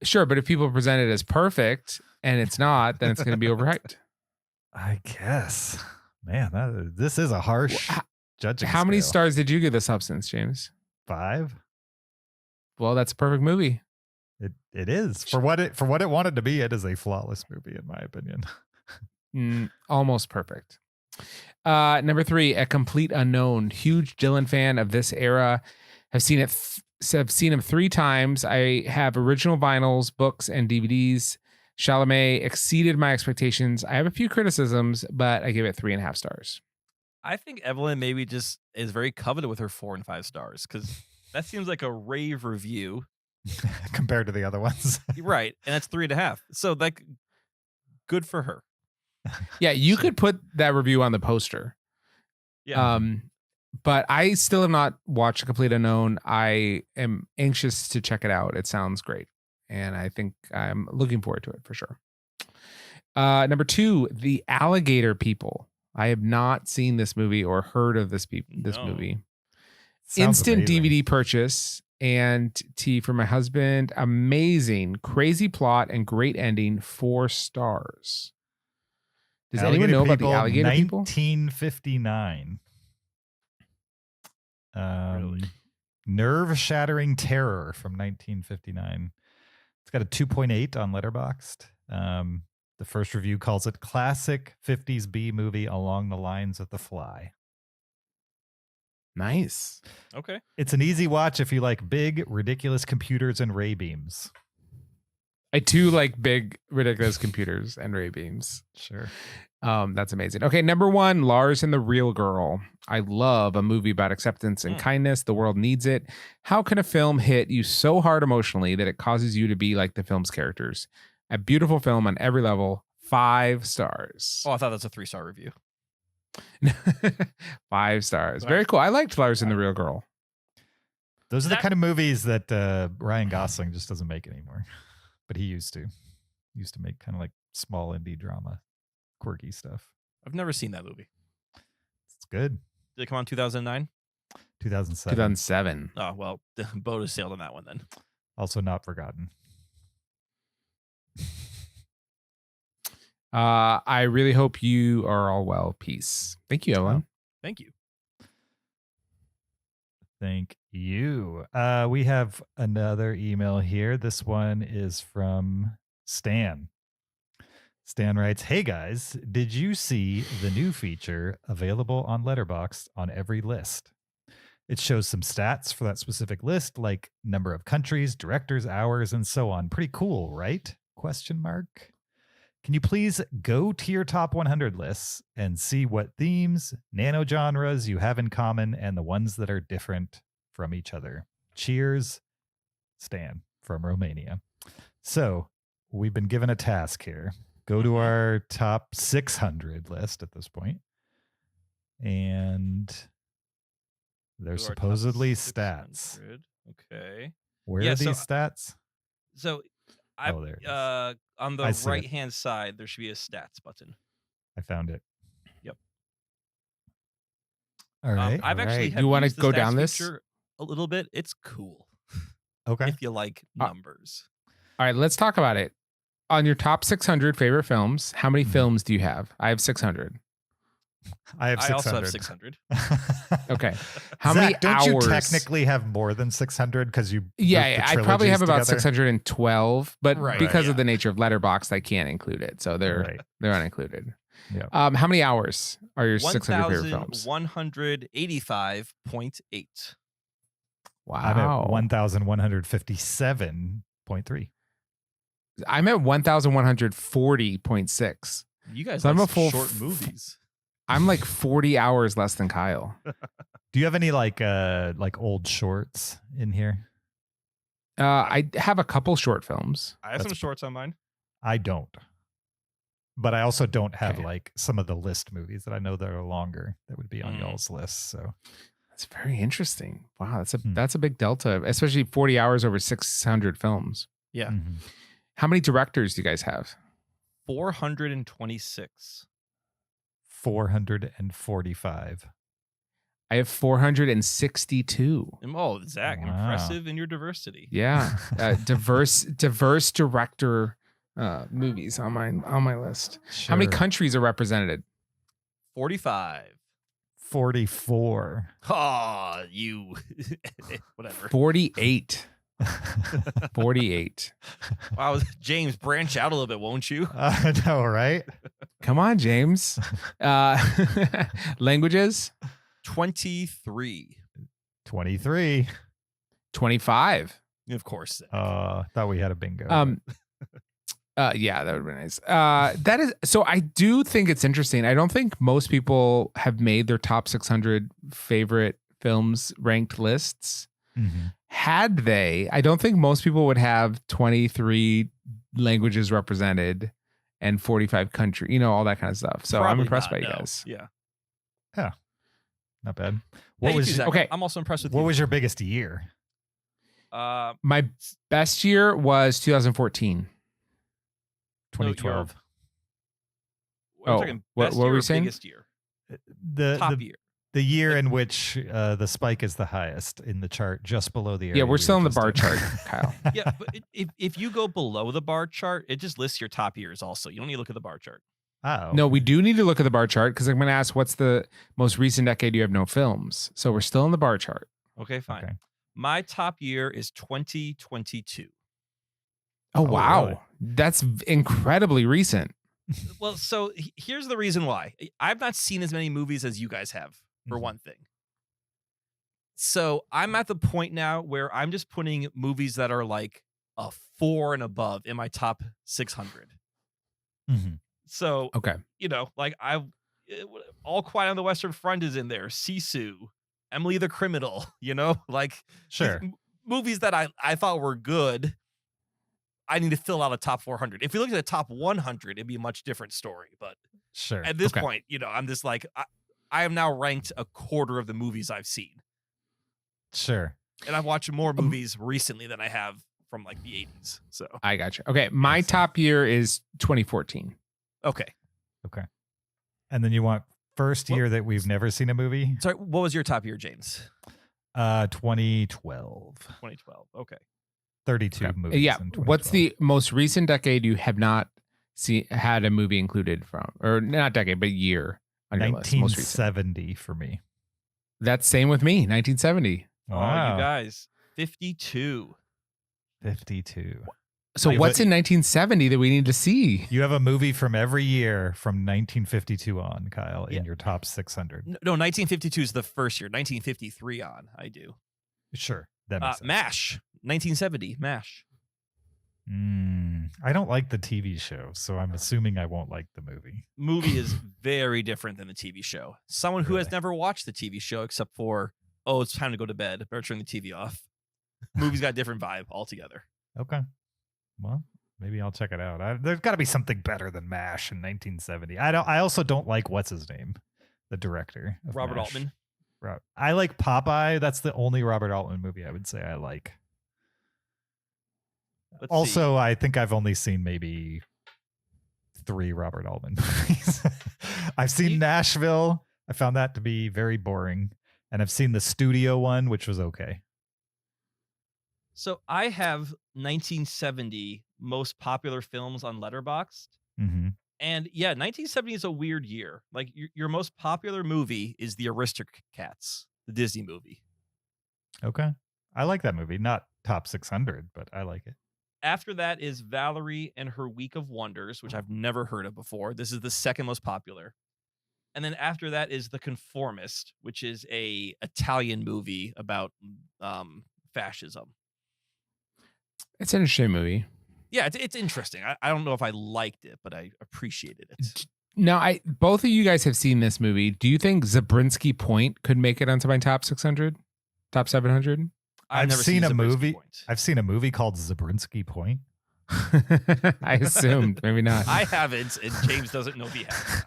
Sure, but if people present it as perfect and it's not, then it's going to be overhyped. I guess. Man, this is a harsh judging. How many scale. stars did you give The Substance, James? 5. Well, that's a perfect movie. It is for what it wanted to be. It is a flawless movie, in my opinion. Almost perfect. Number 3, A Complete Unknown. Huge Dylan fan of this era. Have seen it. Have seen him 3 times. I have original vinyls, books, and DVDs. Chalamet exceeded my expectations. I have a few criticisms, but I give it 3.5 stars. I think Evelyn maybe just is very coveted with her 4 and 5 stars because that seems like a rave review. Compared to the other ones. Right. And that's 3.5. So like good for her. Yeah, you could put that review on the poster. Yeah. But I still have not watched A Complete Unknown. I am anxious to check it out. It sounds great. And I think I'm looking forward to it for sure. Number 2, The Alligator People. I have not seen this movie or heard of this No. movie. Sounds Instant amazing. DVD purchase and tea for my husband. Amazing, crazy plot and great ending. 4 stars. Does anyone know about the Alligator People? 1959. Really? Nerve-shattering terror from 1959. It's got a 2.8 on Letterboxd. The first review calls it classic 50s B movie along the lines of The Fly. Nice. Okay. It's an easy watch if you like big, ridiculous computers and ray beams. I do like big, ridiculous computers and ray beams. Sure. That's amazing. Okay, number 1, Lars and the Real Girl. I love a movie about acceptance and kindness. The world needs it. How can a film hit you so hard emotionally that it causes you to be like the film's characters? A beautiful film on every level. 5 stars. Oh, I thought that's a 3-star review. 5 stars. Very cool. I liked Lars and the Real Girl. Those are the kind of movies that Ryan Gosling just doesn't make anymore. But he used to. He used to make kind of like small indie drama, quirky stuff. I've never seen that movie. It's good. Did it come out in 2009? 2007. 2007. Oh, well, the boat has sailed on that one then. Also not forgotten. I really hope you are all well. Peace. Thank you, Ellen. Thank you. Thank you. We have another email here. This one is from Stan. Stan writes, "Hey guys, did you see the new feature available on Letterboxd on every list? It shows some stats for that specific list, like number of countries, directors, hours, and so on. Pretty cool, right? Question mark. Can you please go to your top 100 lists and see what themes, nano genres you have in common and the ones that are different from each other? Cheers, Stan from Romania." So we've been given a task here. Go to our top 600 list at this point, and there's To our top supposedly 600. stats. Okay. Where Yeah, are so- these stats? So, Oh, there it is. on I the see it. right-hand side, there should be a stats button. I found it. Yep. All right. I've all actually right. have You wanna used the go stats down this? feature a little bit. It's cool Okay. if you like numbers. All right, let's talk about it. On your top 600 favorite films, how many films do you have? I have 600. I have 600. I also have 600. Okay. How Zach, many don't hours? you technically have more than 600 because you Yeah, grouped the I probably have trilogies about together? 612, but Right. because Right, of the nature of Letterboxd, I can't include it. So they're Right. unincluded. Yep. How many hours are your 600 favorite films? 1,185.8. I'm at Wow. 1,157.3. I'm at 1,140.6. You guys So I'm like a full short movies. I'm like 40 hours less than Kyle. Do you have any like old shorts in here? I have a couple short films. I have some shorts on mine. I don't. But I also don't have Okay. like some of the list movies that I know that are longer that would be on Mm. y'all's list. So That's very interesting. Wow, Hmm. that's a big delta, especially 40 hours over 600 films. Yeah. Mhm. How many directors do you guys have? 426. 445. I have 462. Oh, Zach, Wow. impressive in your diversity. Yeah, diverse director movies on my list. How many Sure. countries are represented? 45. 44. Oh, you. Whatever. 48. 48. Wow, James, branch out a little bit, won't you? I know, right? Come on, James. Languages? 23. 23. 25. Of course. Thought we had a bingo. Yeah, that would be nice. That is so. I do think it's interesting. I don't think most people have made their top 600 favorite films ranked lists. Mhm. Had they, I don't think most people would have 23 languages represented and 45 country, all that kind of stuff. So I'm Probably impressed not, by you no. guys. Yeah. Not bad. Thank you, was Zach. okay. I'm also impressed with what you. was your biggest year? My best year was 2014. 2012. I'm Oh, talking what best were year we or saying? biggest year? The Top year. the year in which the spike is the highest in the chart, just below the area. Yeah, we're we still were in the just bar in. chart, Kyle. Yeah, but if you go below the bar chart, it just lists your top years also. You don't need to look at the bar chart. Oh. No, we do need to look at the bar chart because I'm going to ask what's the most recent decade you have no films. So we're still in the bar chart. Okay, fine. Okay. My top year is 2022. Oh, wow. really? That's incredibly recent. Well, so here's the reason why. I've not seen as many movies as you guys have, for Mhm. one thing. So I'm at the point now where I'm just putting movies that are like a 4 and above in my top 600. Mhm. So, Okay. like All Quiet on the Western Front is in there. Sisu, Emily the Criminal, like these Sure. movies that I thought were good. I need to fill out a top 400. If you look at the top 100, it'd be a much different story. But Sure. at this Okay. point, I'm just like, I have now ranked a quarter of the movies I've seen. Sure. And I've watched more movies recently than I have from like the 80s. So, I got you. Okay. My Excellent. top year is 2014. okay. And then you want first Well- year that we've never seen a movie? Sorry, what was your top year, James? 2012. 2012. Okay. 32 Okay. movies. Yeah. in What's 2012. the most recent decade you have not had a movie included from, or not decade, but year on your list? Most recent. 1970 for me? That's same with me. 1970. Oh, Wow. you guys. 52. 52. So Like, what's but- in 1970 that we need to see? You have a movie from every year from 1952 on, Kyle, Yeah. in your top 600. No, 1952 is the first year. 1953 on, I do. Sure. That makes sense. MASH. 1970. MASH. I don't like the TV show, so I'm assuming I won't like the movie. Movie is very different than the TV show. Someone who has Really? never watched the TV show except for, oh, it's time to go to bed. Better turn the TV off. Movie's got a different vibe altogether. Okay. Well, maybe I'll check it out. There's got to be something better than MASH in 1970. I also don't like what's his name, the director of Robert MASH. Altman. I like Popeye. That's the only Robert Altman movie I would say I like. Let's Also, I think I've only seen maybe 3 Robert Altman movies. I've seen You- Nashville. I found that to be very boring. And I've seen the studio one, which was okay. So I have 1970 most popular films on Letterboxd. Mm-hmm. And yeah, 1970 is a weird year. Like your most popular movie is The Aristocats, the Disney movie. Okay. I like that movie. Not top 600, but I like it. After that is Valerie and Her Week of Wonders, which I've never heard of before. This is the second most popular. And then after that is The Conformist, which is a Italian movie about fascism. It's an interesting movie. Yeah, it's interesting. I don't know if I liked it, but I appreciated it. Now, both of you guys have seen this movie. Do you think Zabriskie Point could make it onto my top 600, top 700? I've never seen a Zabriskie movie. Point. I've seen a movie called Zabriskie Point. I assumed, maybe not. I haven't, and James doesn't know if he has or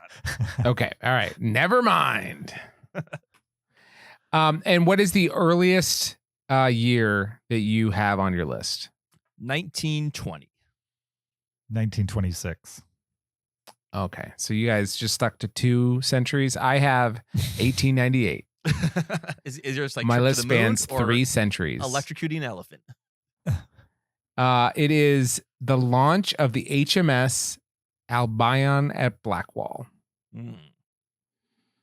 not. Okay, all right, never mind. And what is the earliest year that you have on your list? 1920. 1926. Okay, so you guys just stuck to 2 centuries. I have 1898. Is yours like My Trip list to the Moon spans or 3 centuries. Electrocuting an elephant? It is the launch of the HMS Albion at Blackwall. Mm.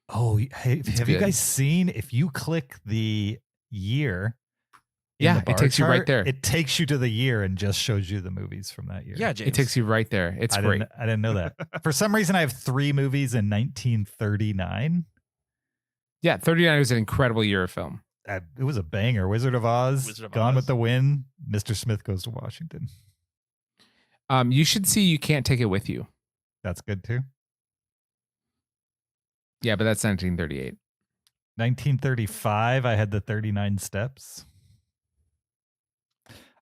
Oh, hey, have you good. guys seen? If you click the year, in Yeah, the it bar takes you right chart, there. It takes you to the year and just shows you the movies from that year. Yeah, James. It takes you right there. It's I great. didn't know that. For some reason, I have 3 movies in 1939. Yeah, 39 was an incredible year of film. It was a banger. Wizard of Oz, Wizard of Gone Oz. with the Wind, Mr. Smith Goes to Washington. You should see You Can't Take It With You. That's good too. Yeah, but that's 1938. 1935, I had the 39 Steps.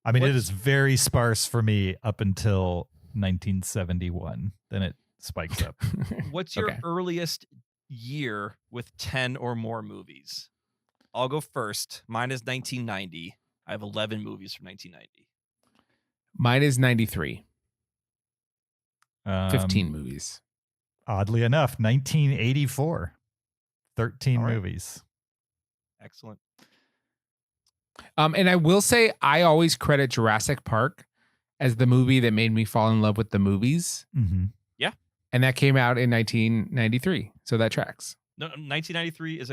I mean, it What's- is very sparse for me up until 1971. Then it spikes up. What's your Okay. earliest year with 10 or more movies? I'll go first. Mine is 1990. I have 11 movies from 1990. Mine is 93. 15 Um, movies. Oddly enough, 1984. 13 All right. movies. Excellent. And I will say, I always credit Jurassic Park as the movie that made me fall in love with the movies. Mm-hmm. And that came out in 1993. So that tracks. No, 1993 is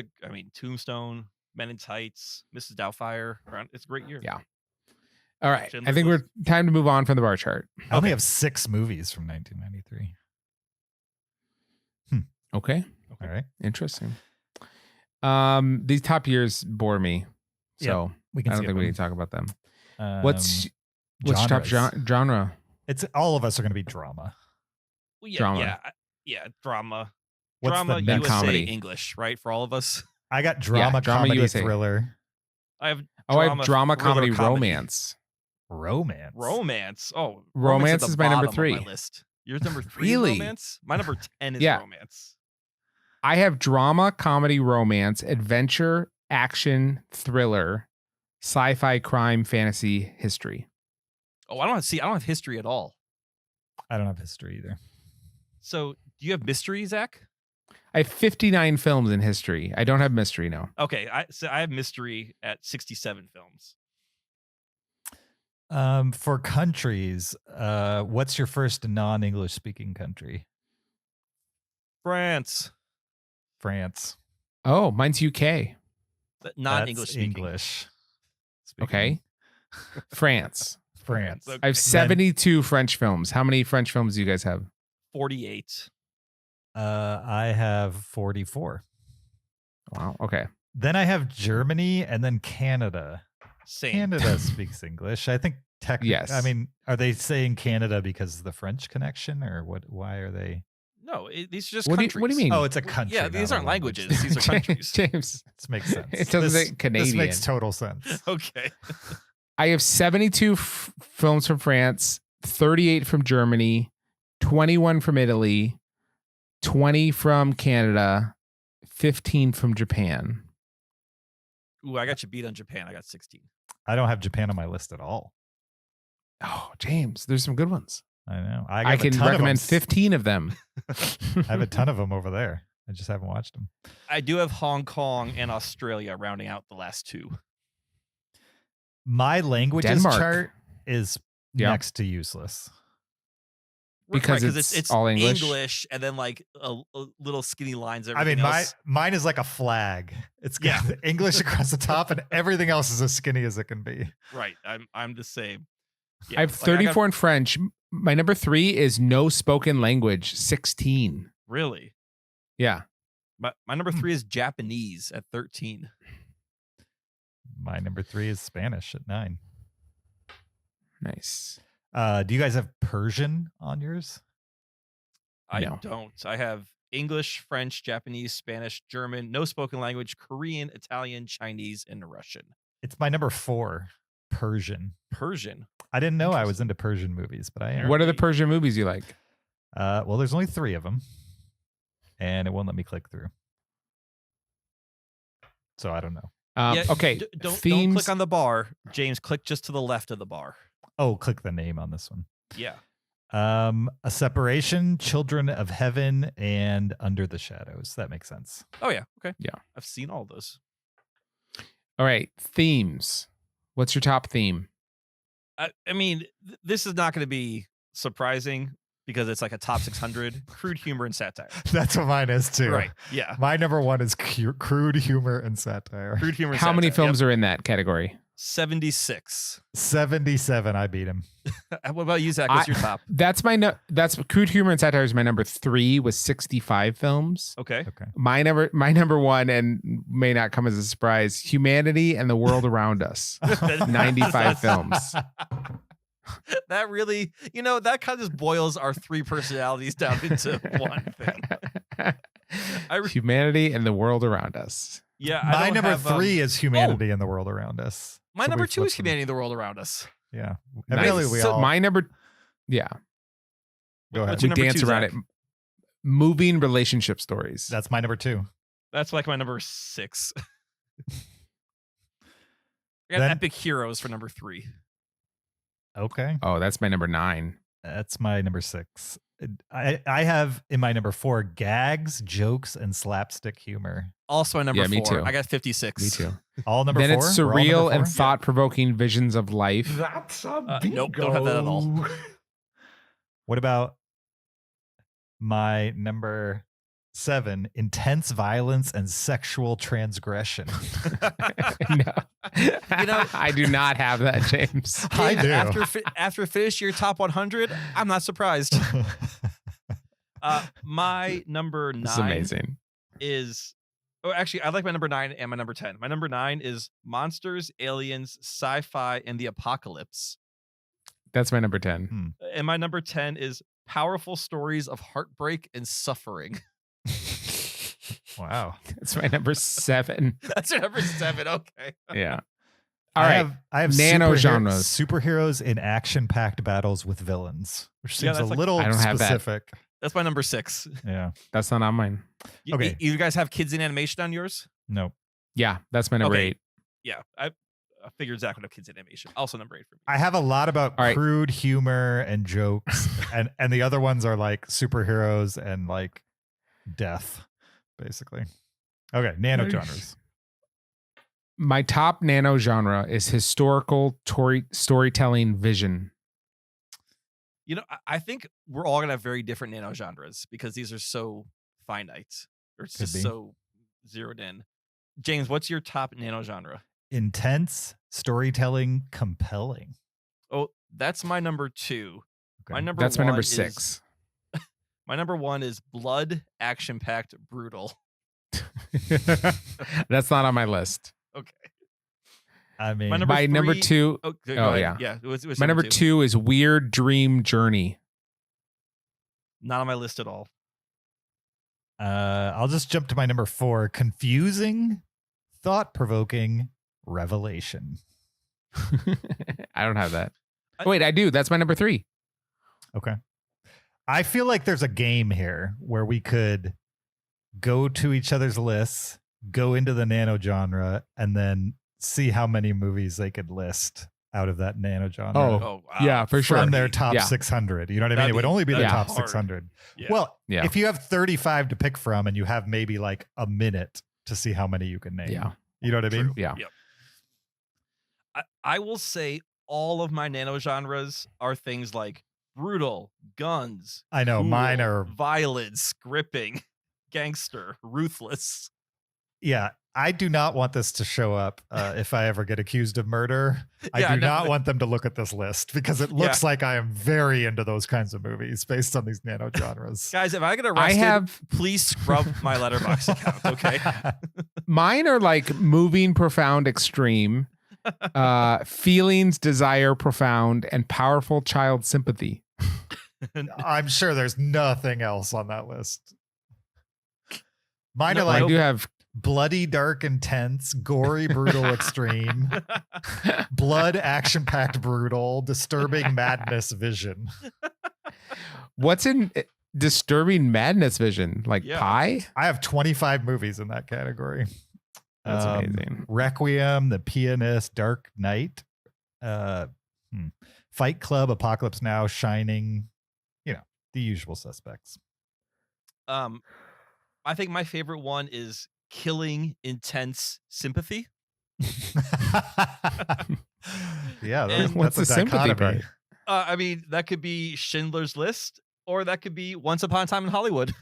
Tombstone, Men in Tights, Mrs. Doubtfire. It's a great year. Yeah. All right. Schindler's I think List. we're time to move on from the bar chart. I only have 6 movies from 1993. Okay. All right. Interesting. These top years bore me. So We I can don't skip think we them. need to talk about them. Um, What's your top genres. genre? It's all of us are going to be drama. Well, yeah, Drama. Yeah, drama. What's Drama, the Then USA, comedy. English, right? For all of us. I got drama, drama, comedy, USA. thriller, I have Oh, I have drama, thriller, comedy, romance. romance. Romance. Oh, Romance at the is my number bottom of 3. my list. Yours number 3 Really? is romance? My number 10 is Yeah. romance. I have drama, comedy, romance, adventure, action, thriller, sci-fi, crime, fantasy, history. Oh, I don't have history at all. I don't have history either. So do you have mystery, Zach? I have 59 films in history. I don't have mystery, no. Okay, I have mystery at 67 films. For countries, what's your first non-English speaking country? France. France. Oh, mine's UK. Non-English That's speaking. English. Okay. France. France. Okay. I have 72 French films. How many French films do you guys have? 48. I have 44. Wow. Okay. Then I have Germany and then Canada. Same. Canada speaks English. I think technically. Yes. I mean, are they saying Canada because of the French connection, or what? Why are they? No, these are just What do countries. you mean? Oh, it's a country. Yeah, not these a aren't language. languages. These are countries. James, This makes sense. It doesn't say This Canadian. makes total sense. Okay. I have 72 films from France, 38 from Germany, 21 from Italy, 20 from Canada, 15 from Japan. Ooh, I got you beat on Japan. I got 16. I don't have Japan on my list at all. Oh, James, there's some good ones. I know. I I have a can ton of recommend them. 15 of them. I have a ton of them over there. I just haven't watched them. I do have Hong Kong and Australia rounding out the last 2. My languages Denmark. chart is Yeah. next to useless. Because Right, it's all English? and then like a little skinny lines. I mean, Everything else. mine is like a flag. It's got the English across the top, and everything else is as skinny as it can be. Right. I'm the same. I have 34 in French. My number 3 is no spoken language, 16. Really? Yeah. My number 3 is Japanese at 13. My number 3 is Spanish at 9. Nice. Do you guys have Persian on yours? I No. don't. I have English, French, Japanese, Spanish, German, no spoken language, Korean, Italian, Chinese, and Russian. It's my number 4, Persian. Persian. I didn't know I was into Persian movies, but I am. What are the Persian movies you like? Well, there's only 3 of them, and it won't let me click through. So I don't know. Okay. Don't Themes. click on the bar. James, click just to the left of the bar. Oh, click the name on this one. Yeah. A Separation, Children of Heaven, and Under the Shadows. That makes sense. Oh, yeah. Okay. Yeah. I've seen all those. All right. Themes. What's your top theme? I mean, this is not going to be surprising because it's like a top 600 crude humor and satire. That's what mine is too. Right. Yeah. My number 1 is crude humor and satire. Crude humor and How many satire. films are in that category? 76. 77. I beat him. What about you, Zach? What's your top? That's that's crude humor and satire is my number 3 with 65 films. Okay. Okay. My number 1, and may not come as a surprise, Humanity and the World Around Us. 95 films. That really, that kind of just boils our 3 personalities down into one thing. Humanity and the World Around Us. Yeah. My number 3 is Humanity and the World Around Us. My So number we 2 is flipped them. Humanity and the World Around Us. Yeah. Nice. Evidently we So all my number, yeah, go ahead. What's we your number dance 2, around Zach? it. Moving relationship stories. That's my number 2. That's like my number 6. I got Then- Epic Heroes for number 3. Okay. Oh, that's my number 9. That's my number 6. I have in my number 4 gags, jokes, and slapstick humor. Also my number Yeah, 4. me too. I got 56. Me too. All number Then 4. it's We're all number surreal and 4? thought-provoking visions of life. That's a Nope, don't have that at all. What about my number 7? Intense violence and sexual transgression. No. I do not have that, James. I do. After finish your top 100, I'm not surprised. My number 9 This is amazing. is actually I like my number 9 and my number 10. My number 9 is monsters, aliens, sci-fi, and the apocalypse. That's my number 10. And my number 10 is powerful stories of heartbreak and suffering. Wow. That's my number 7. That's your number 7. Okay. Yeah. All right. I have Nano genres. superheroes in action-packed battles with villains, which Yeah, seems a that's like- little I don't have that. specific. That's my number 6. Yeah. That's not on mine. Okay. You guys have kids in animation on yours? No. Yeah, that's my number Okay. 8. Yeah. I figured Zach would have kids in animation. Also number 8 for me. I have a lot about All right. crude humor and jokes, and the other ones are like superheroes and like death, basically. Okay, nano Nice. genres. My top nano genre is historical storytelling vision. I think we're all gonna have very different nano genres because these are so finite or it's Could just be. so zeroed in. James, what's your top nano genre? Intense storytelling, compelling. Oh, that's my number 2. My Okay. number That's my number 1 is- 6. My number 1 is blood, action-packed, brutal. That's not on my list. Okay. I mean, My number My number 3 2, Oh, go Oh, ahead. yeah. Yeah. What's my number 2 is Weird Dream Journey. Not on my list at all. I'll just jump to my number 4. Confusing, thought-provoking, revelation. I don't have that. Wait, I do. That's my number 3. Okay. I feel like there's a game here where we could go to each other's lists, go into the nano genre, and then see how many movies they could list out of that nano genre. Oh, wow. Yeah, for sure. From their top Yeah. 600. You know what I mean? That'd It would be- only be the that'd top be hard. 600. Yeah. Well, Yeah. if you have 35 to pick from and you have maybe like a minute to see how many you can name. Yeah. You know what I mean? True. Yeah. Yep. I will say all of my nano genres are things like brutal, guns, I know. Mine cool, are, violence, gripping, gangster, ruthless. yeah. I do not want this to show up if I ever get accused of murder. I Yeah, do no, not no. want them to look at this list because it looks like I am very into those kinds of movies based on these nano genres. Guys, if I get I arrested, have please scrub my letterbox account, okay? mine are like moving, profound, extreme. Feelings, desire, profound, and powerful child sympathy. I'm sure there's nothing else on that list. Mine are I like do have bloody, dark, intense, gory, brutal, extreme, blood, action-packed, brutal, disturbing, madness, vision. what's in disturbing madness vision? Like Yeah. Pie? I have 25 movies in that category. That's amazing. Requiem, The Pianist, Dark Knight, Fight Club, Apocalypse Now, Shining, the usual suspects. I think my favorite one is Killing Intense Sympathy. Yeah, And what's that's the a sympathy dichotomy. part? I mean, that could be Schindler's List, or that could be Once Upon a Time in Hollywood.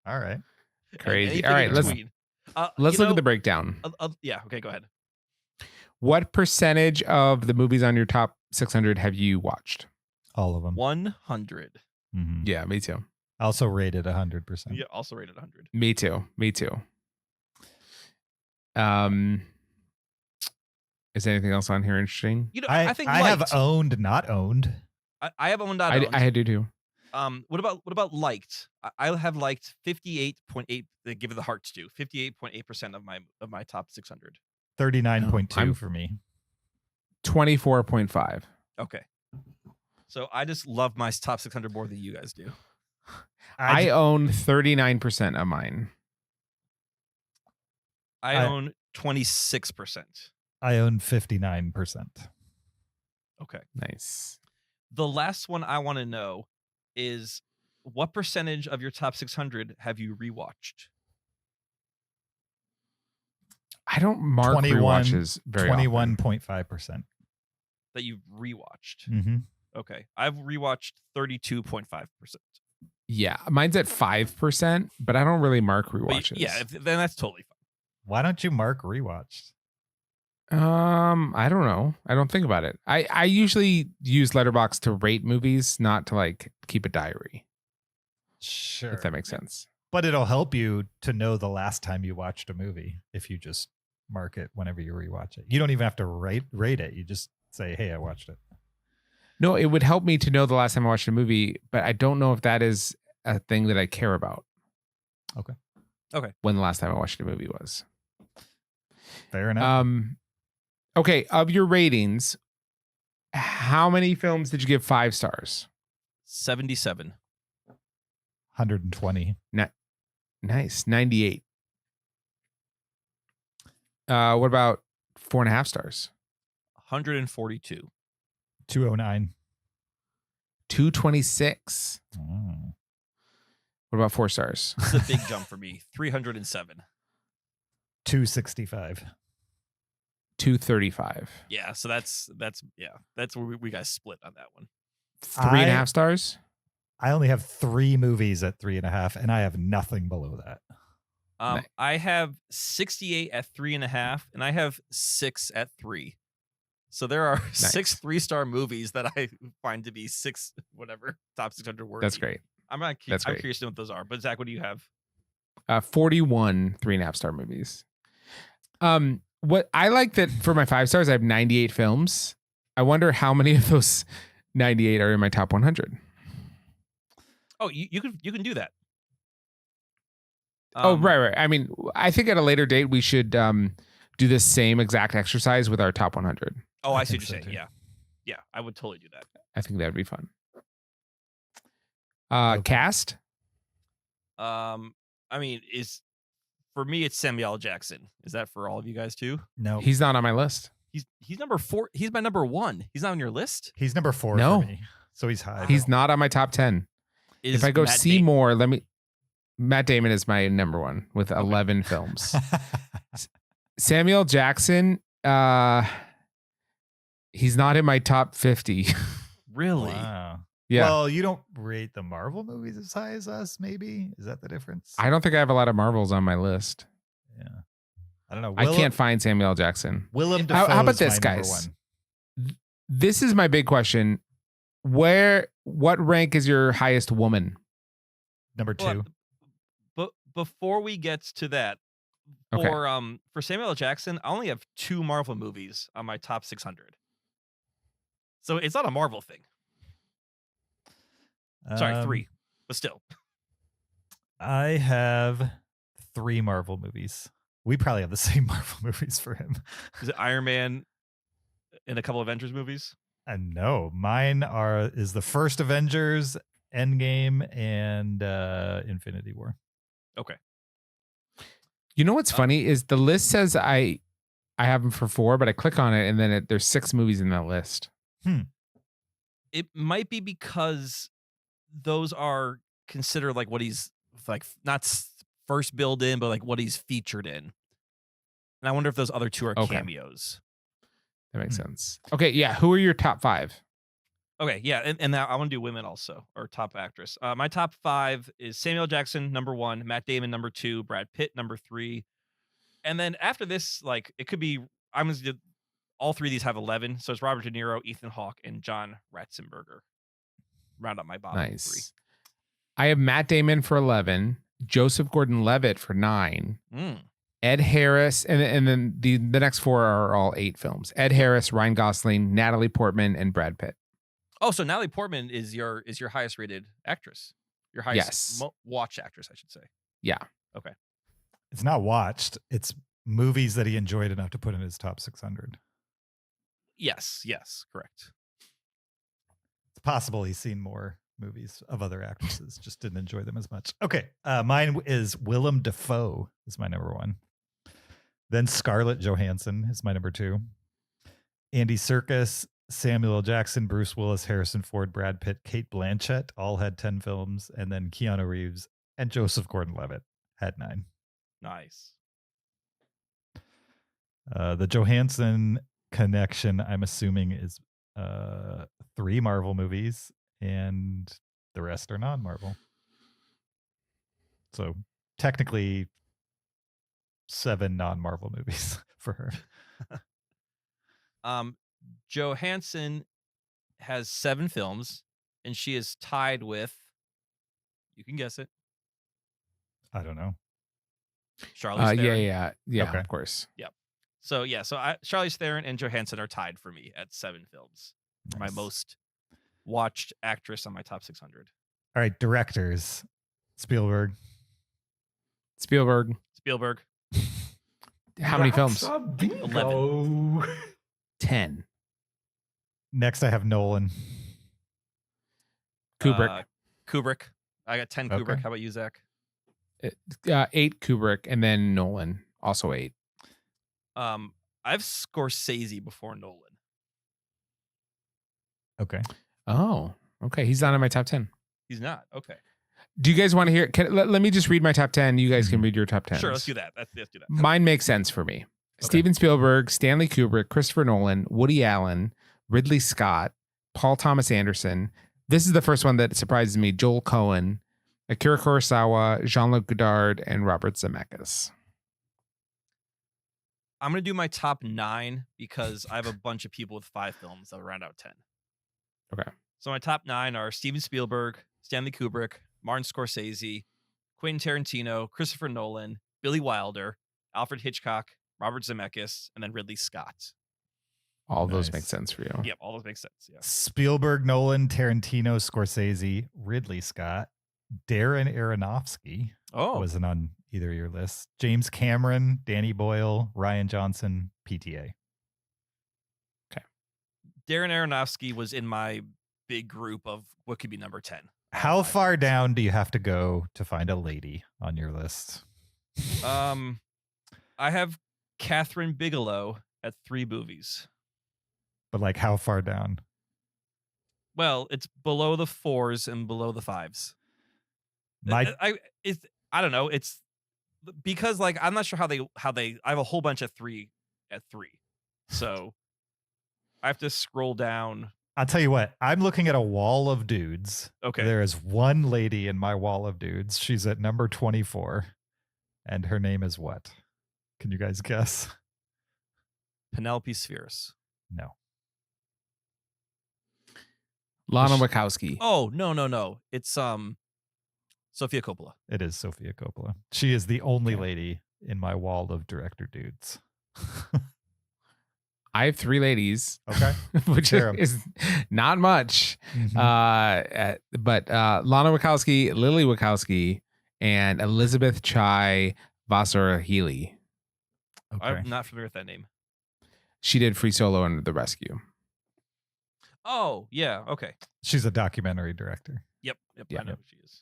All right. Crazy. Anything All right, in let's between. let's look at the breakdown. Yeah, okay, go ahead. What percentage of the movies on your top 600 have you watched? All of them. 100. Mhm. Yeah, me too. Also rated 100%. Yeah, also rated 100. Me too. Is there anything else on here interesting? I think I have liked. owned, not owned. I have owned, not owned. I do too. What about liked? I have liked 58.8. They give it the hearts to 58.8% of my top 600. 39.2 I'm- for me. 24.5. Okay, so I just love my top 600 more than you guys do. I own 39% of mine. I own 26%. I own 59%. Okay. Nice. The last one I want to know is what percentage of your top 600 have you rewatched? I don't mark 21 rewatches very often. 21.5%. That you've rewatched. Mm-hmm. Okay. I've rewatched 32.5%. Yeah, mine's at 5%, but I don't really mark rewatches. Yeah, then that's totally fine. Why don't you mark rewatched? I don't know. I don't think about it. I usually use Letterboxd to rate movies, not to like keep a diary. Sure. If that makes sense. But it'll help you to know the last time you watched a movie if you just mark it whenever you rewatch it. You don't even have to rate it. You just say, hey, I watched it. No, it would help me to know the last time I watched a movie, but I don't know if that is a thing that I care about. Okay. When the last time I watched a movie was. Fair enough. Okay, of your ratings, how many films did you give 5 stars? 77. 120. Nice. 98. What about 4.5 stars? 142. 209. 226. Oh. What about 4 stars? This is a big jump for me. 307. 265. 235. Yeah, so that's where we guys split on that one. 3.5 stars? I only have 3 movies at 3.5, and I have nothing below that. Nice. I have 68 at 3.5, and I have 6 at 3. So there are Nice. 6 3-star movies that I find to be 6 whatever top 600 worthy. That's great. I'm That's great. curious to know what those are. But Zach, what do you have? 41 3.5 star movies. What I like that for my 5 stars, I have 98 films. I wonder how many of those 98 are in my top 100. Oh, you can do that. Right. I mean, I think at a later date we should do the same exact exercise with our top 100. Oh, I see think what you're so, saying. too. Yeah, I would totally do that. I think that would be fun. Okay. Cast? I mean, for me it's Samuel L. Jackson. Is that for all of you guys too? No. He's not on my list. He's number 4. He's my number 1. He's not on your list. He's number 4 No. for me. So he's high. He's not on my top 10. If I go Matt see Damon. more, Matt Damon is my number 1 with 11 films. Samuel Jackson, he's not in my top 50. Really? Wow. Yeah. Well, you don't rate the Marvel movies as high as us, maybe? Is that the difference? I don't think I have a lot of Marvels on my list. Yeah. I don't know. I can't find Samuel L. Jackson. Willem How Dafoe about is this, my number guys? 1. This is my big question. What rank is your highest woman? Number 2. Well, but before we get to that, Okay. For Samuel L. Jackson, I only have 2 Marvel movies on my top 600. So it's not a Marvel thing. Sorry, 3, but still. I have 3 Marvel movies. We probably have the same Marvel movies for him. Is it Iron Man and a couple Avengers movies? And no, mine is the first Avengers, Endgame, and Infinity War. Okay. You know what's funny is the list says I have them for 4, but I click on it and then there's 6 movies in that list. It might be because those are considered like what he's like, not first build in, but like what he's featured in. And I wonder if those other 2 are cameos. That makes sense. Okay, yeah. Who are your top 5? Okay, yeah, and now I want to do women also, or top actress. My top 5 is Samuel L. Jackson, number 1, Matt Damon, number 2, Brad Pitt, number 3. And then after this, like, it could be, I'm going to do, all 3 of these have 11. So it's Robert De Niro, Ethan Hawke, and John Ratzenberger. Round up my bottom 3. Nice. I have Matt Damon for 11, Joseph Gordon-Levitt for 9, Ed Harris, and then the next 4 are all 8 films. Ed Harris, Ryan Gosling, Natalie Portman, and Brad Pitt. Oh, so Natalie Portman is your highest rated actress. Your highest watched actress, I should say. Yeah. Okay. It's not watched. It's movies that he enjoyed enough to put in his top 600. Yes, correct. It's possible he's seen more movies of other actresses, just didn't enjoy them as much. Okay. Mine is Willem Dafoe is my number 1. Then Scarlett Johansson is my number 2. Andy Serkis, Samuel L. Jackson, Bruce Willis, Harrison Ford, Brad Pitt, Kate Blanchett all had 10 films. And then Keanu Reeves and Joseph Gordon-Levitt had 9. Nice. The Johansson connection, I'm assuming, is 3 Marvel movies, and the rest are non-Marvel. So technically 7 non-Marvel movies for her. Johansson has 7 films, and she is tied with, you can guess it, I don't know. Charlize Theron. Yeah, Okay. of course. Yep. So Charlize Theron and Johansson are tied for me at 7 films. Nice. My most watched actress on my top 600. All right, directors. Spielberg. How many films? 11. 10. Next, I have Nolan. Kubrick. Kubrick. I got 10 Kubrick. Okay. How about you, Zach? 8 Kubrick, and then Nolan, also 8. I have Scorsese before Nolan. Okay. Oh, okay. He's not in my top 10. He's not. Okay. Do you guys want to hear? Let me just read my top 10. You guys can read your top 10. Sure, let's do that. Let's do that. Mine makes sense for me. Okay. Steven Spielberg, Stanley Kubrick, Christopher Nolan, Woody Allen, Ridley Scott, Paul Thomas Anderson. This is the first one that surprises me. Joel Cohen, Akira Kurosawa, Jean-Luc Godard, and Robert Zemeckis. I'm going to do my top 9 because I have a bunch of people with 5 films that will round out 10. Okay. So my top 9 are Steven Spielberg, Stanley Kubrick, Martin Scorsese, Quentin Tarantino, Christopher Nolan, Billy Wilder, Alfred Hitchcock, Robert Zemeckis, and then Ridley Scott. All of those Nice. make sense for you. Yep, all those make sense. Yeah. Spielberg, Nolan, Tarantino, Scorsese, Ridley Scott, Darren Aronofsky wasn't on either of your lists. James Cameron, Danny Boyle, Ryan Johnson, PTA. Darren Aronofsky was in my big group of what could be number 10. How far down do you have to go to find a lady on your list? I have Catherine Bigelow at 3 movies. But like how far down? Well, it's below the 4s and below the 5s. I don't know. It's because like I'm not sure how they I have a whole bunch of 3 at 3. So I have to scroll down. I'll tell you what, I'm looking at a wall of dudes. Okay. There is one lady in my wall of dudes. She's at number 24. And her name is what? Can you guys guess? Penelope Spheris. No. Lana Wachowski. Oh, no. It's Sofia Coppola. It is Sofia Coppola. She is the only lady in my wall of director dudes? I have 3 ladies. Okay. Which Share 'em. is not much. Mhm. But Lana Wachowski, Lily Wachowski, and Elizabeth Chai Vassar Healy. Okay. I'm not familiar with that name. She did Free Solo and The Rescue. Oh, yeah. Okay. She's a documentary director. Yep. Yeah. I know who she is.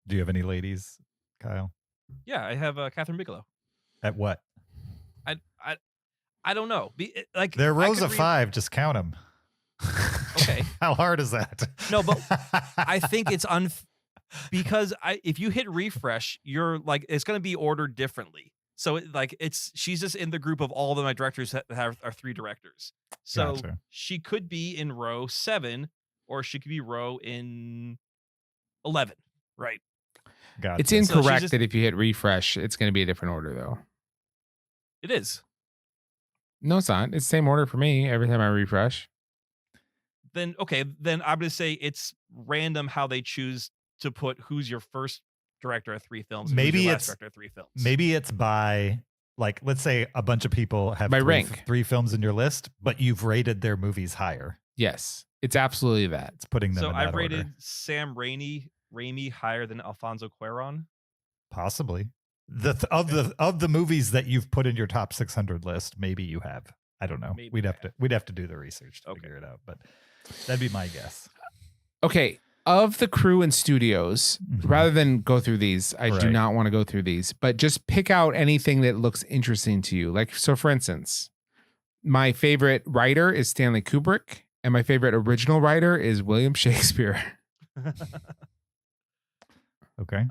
Do you have any ladies, Kyle? Yeah, I have Catherine Bigelow. At what? I don't know. Like They're I rows could of 5. Just count them. Okay. How hard is that? No, but I think it's because if you hit refresh, you're like it's going to be ordered differently. So she's just in the group of all of my directors that are 3 directors. So Gotcha. she could be in row 7, or she could be row in 11. Right. Gotcha. It's So she's incorrect just- that if you hit refresh, it's going to be a different order, though. It is. No, it's not. It's the same order for me every time I refresh. Then I'm going to say it's random how they choose to put who's your first director of 3 films. And Maybe who's your it's- last director of 3 films. Maybe it's by, like, let's say a bunch of people have By 3 rank. 3 films in your list, but you've rated their movies higher. Yes, it's absolutely that. It's putting them So in that I've rated order. Sam Raimi higher than Alfonso Cuarón. Possibly. Of the movies that you've put in your top 600 list, maybe you have. I don't know. Maybe We'd I have to do the research to figure it out, but that'd be my guess. Okay, of the crew and studios, Mhm. rather than go through these, I do Right. not want to go through these, but just pick out anything that looks interesting to you. Like, so for instance, my favorite writer is Stanley Kubrick, and my favorite original writer is William Shakespeare. Okay.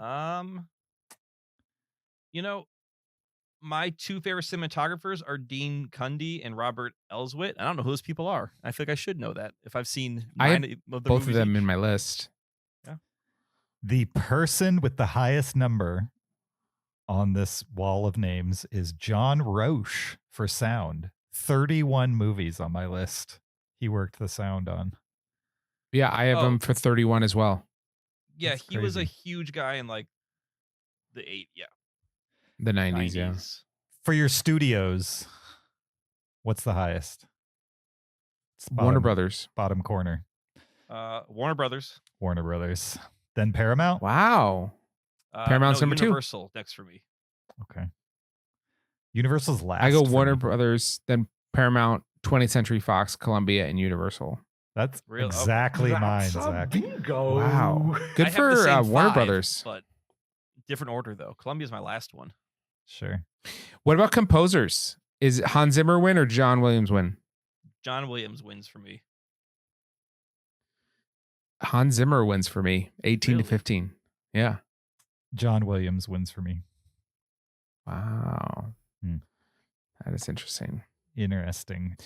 My 2 favorite cinematographers are Dean Cundy and Robert Elswit. I don't know who those people are. I feel like I should know that if I've seen I have 9 of the Both of movies them each. in my list. The person with the highest number on this wall of names is John Roche for sound. 31 movies on my list. He worked the sound on. Yeah, I have Oh. him for 31 as well. That's He was a crazy. huge guy in like the The 90s, yeah. 90s. For your studios, what's the highest? It's Warner Brothers. Bottom corner. Warner Brothers. Warner Brothers. Then Paramount. Wow. Paramount's no, number 2. Universal next for me. Okay. Universal's last. I go for Warner me. Brothers, then Paramount, 20th Century Fox, Columbia, and Universal. That's Real- okay. exactly mine, Zach. Wow. Good I have the for same Warner 5, Brothers. but different order though. Columbia's my last one. Sure. What about composers? Is it Hans Zimmer win or John Williams win? John Williams wins for me. Hans Zimmer wins for me, 18 Really? to 15. Yeah. John Williams wins for me. Wow. Hmm. That is interesting. Interesting.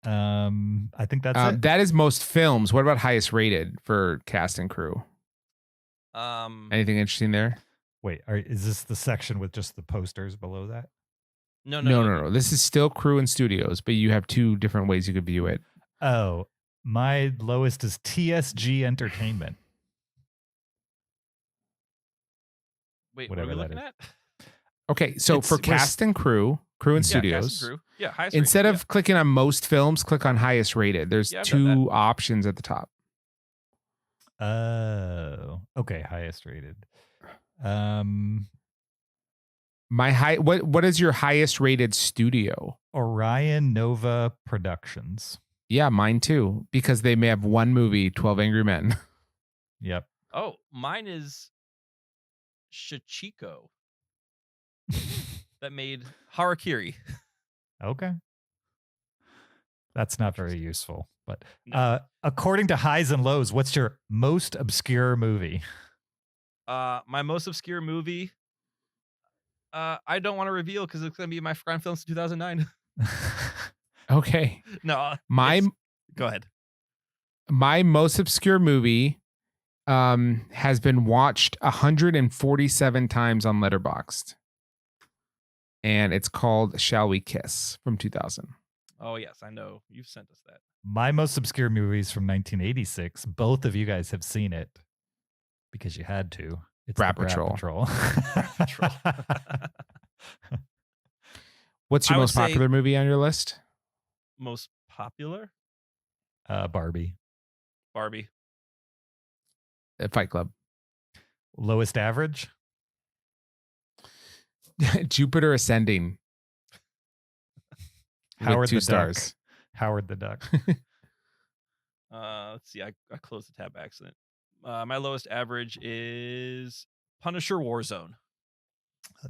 I think that's it. That is most films. What about highest rated for cast and crew? Anything interesting there? Wait, is this the section with just the posters below that? No. This is still crew and studios, but you have 2 different ways you could view it. Oh, my lowest is TSG Entertainment. Wait, Whatever what are we that looking is. at? Okay, so It's- for we're cast and crew and Yeah, cast studios, and crew. Yeah, highest instead rated, of clicking on most films, click on highest rated. There's Yeah, I've done 2 options at the top. Oh, okay, highest rated. What is your highest rated studio? Orion Nova Productions. Yeah, mine too, because they may have one movie, 12 Angry Men. Yep. Oh, mine is Shichiko that made Harakiri. Okay. That's not very useful, but No. according to highs and lows, what's your most obscure movie? My most obscure movie. I don't want to reveal because it's going to be my Crime Films 2009. Okay. No, My go ahead. my most obscure movie has been watched 147 times on Letterboxd. And it's called Shall We Kiss from 2000. Oh yes, I know you've sent us that. My most obscure movies from 1986. Both of you guys have seen it because you had to. It's Brat the Brat Patrol. Patrol. What's your I would most say- popular movie on your list? Most popular? Barbie. Barbie. Fight Club. Lowest average? Jupiter Ascending. Howard with 2 the stars. Duck. Howard the Duck. Let's see. I closed the tab by accident. My lowest average is Punisher Warzone.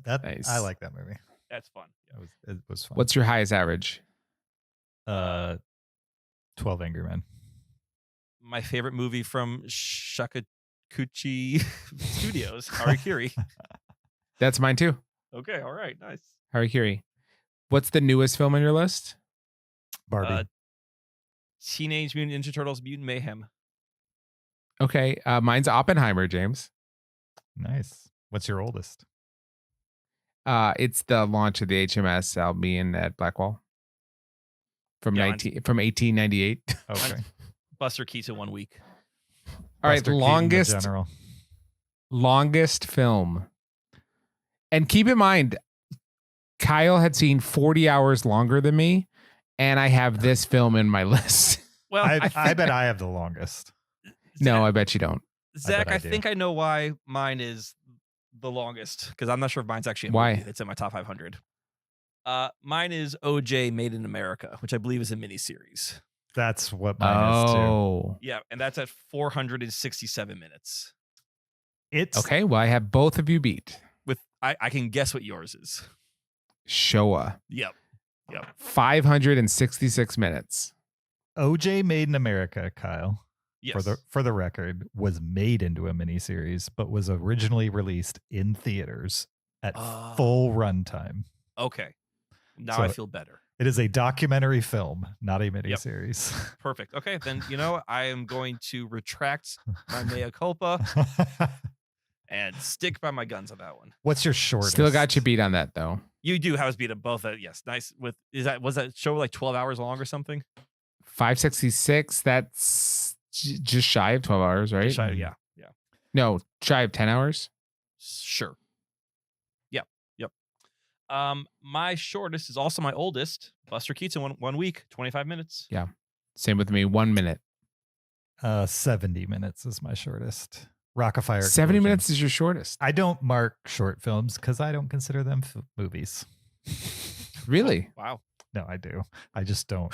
Nice. I like that movie. That's fun. It was fun. What's your highest average? 12 Angry Men? My favorite movie from Shakakuchi Studios, Harikiri. That's mine too. Okay, all right, nice. Harikiri. What's the newest film on your list? Barbie. Teenage Mutant Ninja Turtles Mutant Mayhem. Okay. Mine's Oppenheimer, James. Nice. What's your oldest? It's the launch of the HMS Albion at Blackwall from Yeah, 1898. Okay. Buster Keaton 1 week. All right, Buster Keaton, the longest general. film. And keep in mind, Kyle had seen 40 hours longer than me, and I have this film in my list. Well, I bet I have the longest. No, I bet you don't. Zach, I I do. think I know why mine is the longest because I'm not sure if mine's actually a Why? movie. It's in my top 500. Mine is OJ Made in America, which I believe is a miniseries. That's what mine is too. Oh. Yeah, and that's at 467 minutes. It's Okay, well, I have both of you beat. With I can guess what yours is. Showa. Yep. 566 minutes. OJ Made in America, Kyle. Yes. For the record, was made into a miniseries, but was originally released in theaters at full runtime. Okay. Now So- I feel better. It is a documentary film, not a miniseries. Perfect. Okay, then you know I am going to retract my mea culpa and stick by my guns on that one. What's your shortest? Still got you beat on that, though. You do have us beat at both. Yes, nice. Was that show like 12 hours long or something? 566, that's just shy of 12 hours, right? Yeah. No, shy of 10 hours. Sure. Yep. My shortest is also my oldest. Buster Keaton, one week, 25 minutes. Same with me, 1 minute. 70 minutes is my shortest. Rock-afire 70 Explosion. minutes is your shortest. I don't mark short films because I don't consider them movies. Really? Wow. No, I do. I just don't.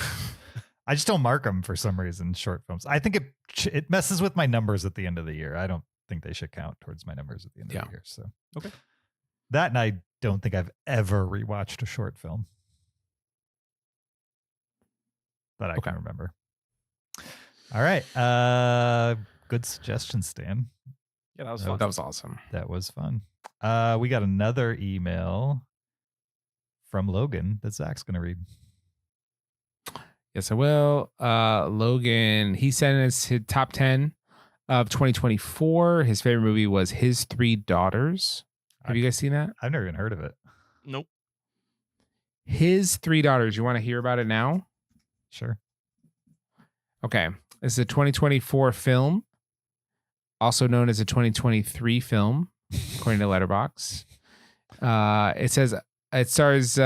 I just don't mark them for some reason. Short films. I think it messes with my numbers at the end of the year. I don't think they should count towards my numbers at the end of the year. So Okay. That, and I don't think I've ever rewatched a short film that I can remember. All right. Good suggestion, Stan. Yeah, that was That fun. That was awesome. That was fun. We got another email from Logan that Zach's going to read. Yes, I will. Logan, he sent us his top 10 of 2024. His favorite movie was His Three Daughters. Have you guys seen that? I've never even heard of it. Nope. His Three Daughters. You want to hear about it now? Sure. Okay. This is a 2024 film, also known as a 2023 film, according to Letterboxd. It says it stars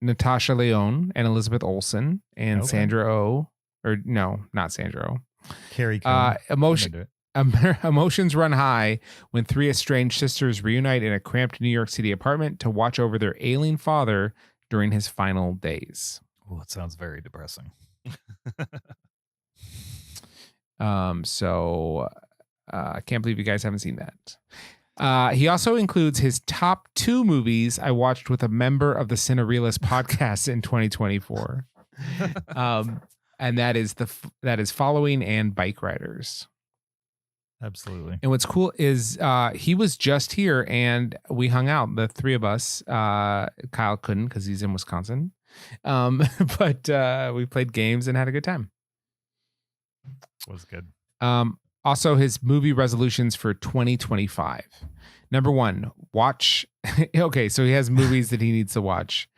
Natasha Lyonne and Elizabeth Olsen and Okay. Sandra Oh, or no, not Sandra Oh. Carrie Coon. I'm Emotion. into it. Emotions run high when three estranged sisters reunite in a cramped New York City apartment to watch over their ailing father during his final days. Oh, it sounds very depressing. I can't believe you guys haven't seen that. He also includes his top 2 movies I watched with a member of the Cinereelists podcast in 2024. And that is Following and Bike Riders. Absolutely. And what's cool is he was just here and we hung out, the three of us. Kyle couldn't because he's in Wisconsin. But we played games and had a good time. Was good. Also, his movie resolutions for 2025. Number 1, watch. Okay, so he has movies that he needs to watch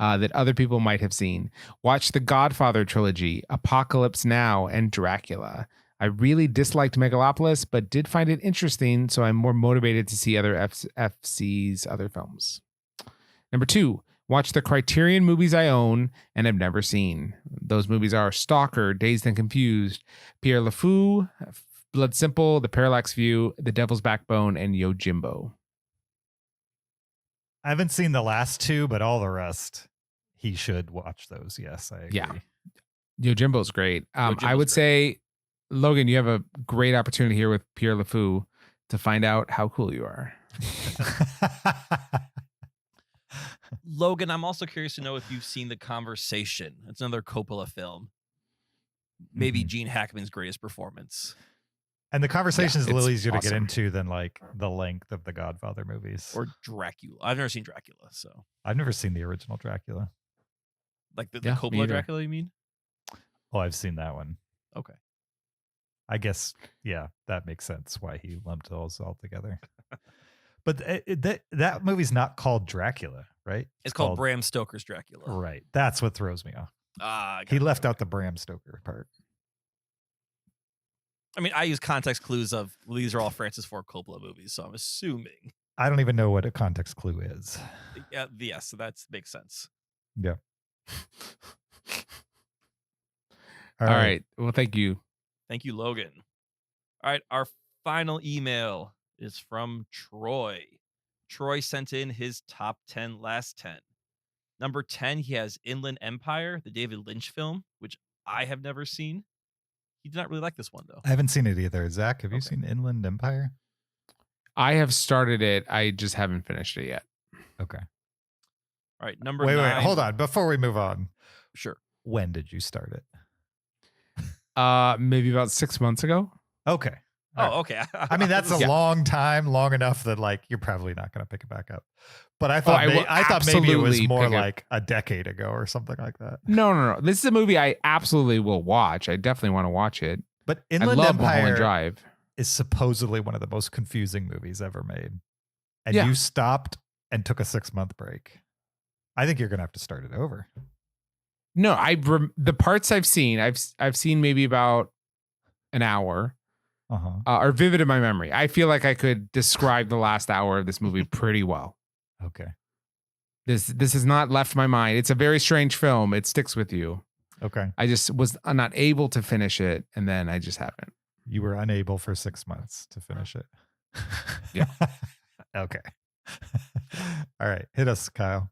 that other people might have seen. Watch the Godfather trilogy, Apocalypse Now, and Dracula. I really disliked Megalopolis, but did find it interesting, so I'm more motivated to see other FC's other films. Number 2, watch the Criterion movies I own and have never seen. Those movies are Stalker, Dazed and Confused, Pierre Le Fou, Blood Simple, The Parallax View, The Devil's Backbone, and Yojimbo. I haven't seen the last 2, but all the rest, he should watch those. Yes, I agree. Yeah. Yojimbo's great. I Yojimbo's would great. say, Logan, you have a great opportunity here with Pierre Le Fou to find out how cool you are. Logan, I'm also curious to know if you've seen The Conversation. It's another Coppola film. Maybe Gene Hackman's greatest performance. And the conversation is a little it's easier to get awesome. into than like the length of the Godfather movies. Or Dracula. I've never seen Dracula, so I've never seen the original Dracula. like the Yeah, me Coppola either. Dracula, you mean? Oh, I've seen that one. Okay. I guess, yeah, that makes sense why he lumped those all together. But that movie's not called Dracula, right? It's called Bram Stoker's Dracula. Right. That's what throws me off. Ah, He left out the Bram Stoker part. I mean, I use context clues of these are all Francis Ford Coppola movies, so I'm assuming. I don't even know what a context clue is. Yeah, so that makes sense. Yeah. All right. Well, thank you. Thank you, Logan. All right, our final email is from Troy. Troy sent in his top 10 last 10. Number 10, he has Inland Empire, the David Lynch film, which I have never seen. He did not really like this one, though. I haven't seen it either. Zach, have you Okay. seen Inland Empire? I have started it. I just haven't finished it yet. Okay. All right, number Wait, 9. hold on. Before we move on, Sure. when did you start it? Maybe about 6 months ago. Okay. All right. Oh, okay. I mean, that's a Yeah. long time, long enough that like you're probably not going to pick it back up. But I thought, I will I thought maybe it was absolutely more pick it- like a decade ago or something like that. No. This is a movie I absolutely will watch. I definitely want to watch it. But I Inland love Mulholland Empire Drive. is supposedly one of the most confusing movies ever made. And Yeah. you stopped and took a 6-month break. I think you're going to have to start it over. No, the parts I've seen maybe about an hour. Uh-huh. Are vivid in my memory. I feel like I could describe the last hour of this movie pretty well. Okay. This has not left my mind. It's a very strange film. It sticks with you. Okay. I just was not able to finish it, and then I just haven't. You were unable for 6 months to finish it. Yeah. Okay. All right. Hit us, Kyle.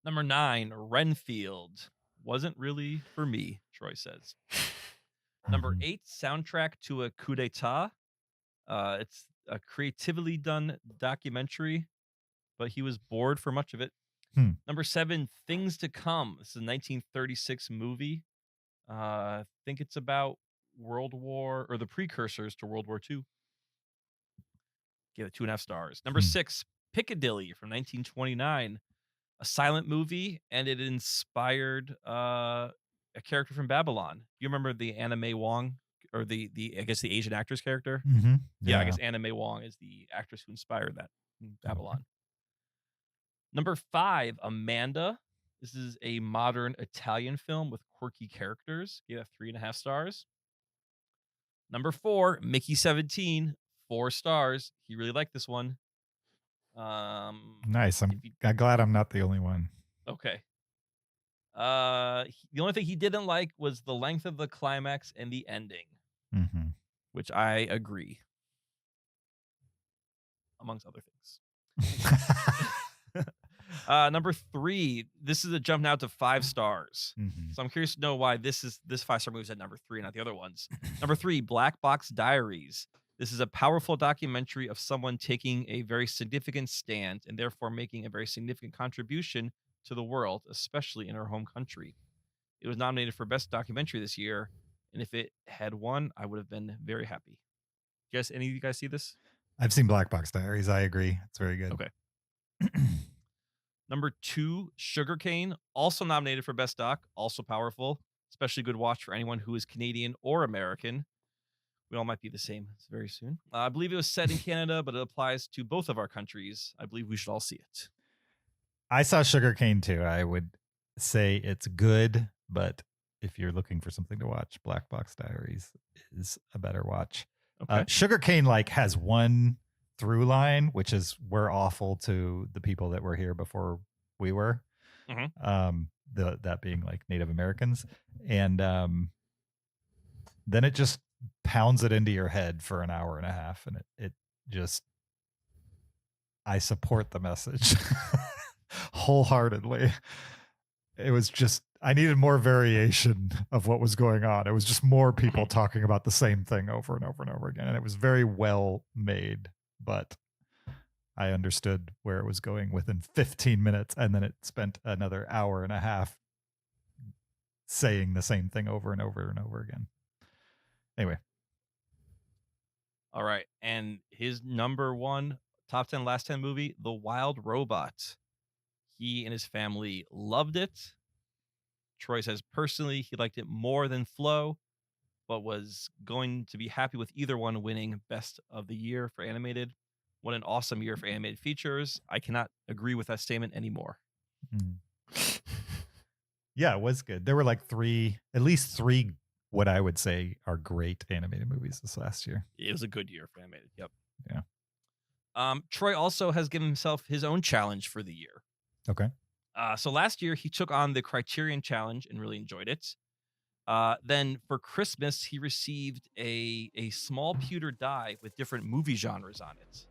Number 9, Renfield. Wasn't really for me, Troy says. Number 8, soundtrack to a coup d'etat. It's a creatively done documentary, but he was bored for much of it. Number 7, Things to Come. This is a 1936 movie. I think it's about World War, or the precursors to World War II. Gave it 2.5 stars. Number 6, Piccadilly from 1929. A silent movie, and it inspired a character from Babylon. You remember the Anna May Wong, or the I guess the Asian actress character? Mm-hmm. Yeah, I guess Anna May Wong is the actress who inspired that in Babylon. Number 5, Amanda. This is a modern Italian film with quirky characters. Gave it 3.5 stars. Number 4, Mickey 17, 4 stars. He really liked this one. Nice. I'm glad I'm not the only one. Okay. The only thing he didn't like was the length of the climax and the ending, Mm-hmm. which I agree, amongst other things. Number 3, this is a jump now to 5 stars. Mm-hmm. So I'm curious to know why this 5-star movie is at number 3, not the other ones. Number 3, Black Box Diaries. This is a powerful documentary of someone taking a very significant stand and therefore making a very significant contribution to the world, especially in our home country. It was nominated for Best Documentary this year, and if it had won, I would have been very happy. Any of you guys see this? I've seen Black Box Diaries. I agree. It's very good. Okay. Number 2, Sugarcane, also nominated for Best Doc, also powerful, especially good watch for anyone who is Canadian or American. We all might be the same very soon. I believe it was set in Canada, but it applies to both of our countries. I believe we should all see it. I saw Sugarcane too. I would say it's good, but if you're looking for something to watch, Black Box Diaries is a better watch. Okay. Sugarcane like has one through line, which is we're awful to the people that were here before we were. That being like Native Americans. And then it just pounds it into your head for an hour and a half. And it just, I support the message wholeheartedly. It was just, I needed more variation of what was going on. It was just more people talking about the same thing over and over and over again. And it was very well made, but I understood where it was going within 15 minutes. And then it spent another hour and a half saying the same thing over and over and over again. Anyway. All right. And his number one top 10 last 10 movie, The Wild Robot. He and his family loved it. Troy says personally he liked it more than Flow, but was going to be happy with either one winning Best of the Year for animated. What an awesome year for animated features. I cannot agree with that statement anymore. Yeah, it was good. There were like at least three, what I would say are great animated movies this last year. It was a good year for animated. Yep. Yeah. Troy also has given himself his own challenge for the year. Okay. So last year he took on the Criterion Challenge and really enjoyed it. Then for Christmas he received a small pewter die with different movie genres on it.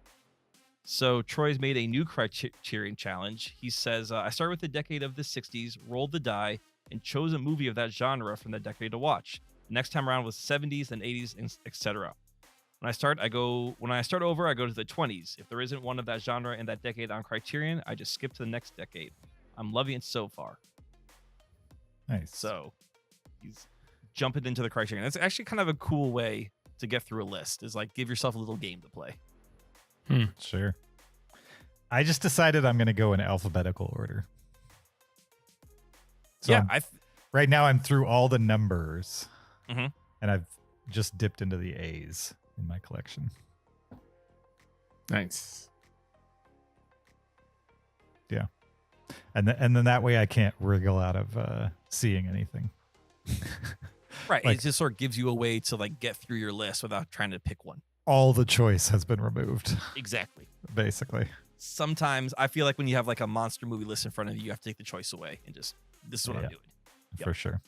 So Troy's made a new Criterion Challenge. He says, I started with the decade of the 60s, rolled the die, and chose a movie of that genre from the decade to watch. The next time around was 70s and 80s, etc. When I start over, I go to the 20s. If there isn't one of that genre in that decade on Criterion, I just skip to the next decade. I'm loving it so far. Nice. So he's jumping into the Criterion. That's actually kind of a cool way to get through a list, is like give yourself a little game to play. Sure. I just decided I'm going to go in alphabetical order. So Yeah, right now I'm through all the numbers, Mhm. and I've just dipped into the A's in my collection. Nice. Yeah. And then that way I can't wriggle out of seeing anything. Right. Like- it just sort of gives you a way to like get through your list without trying to pick one. All the choice has been removed, Exactly. basically. Sometimes I feel like when you have like a monster movie list in front of you, you have to take the choice away and just, this is what Yeah. I'm doing. Yep. For sure.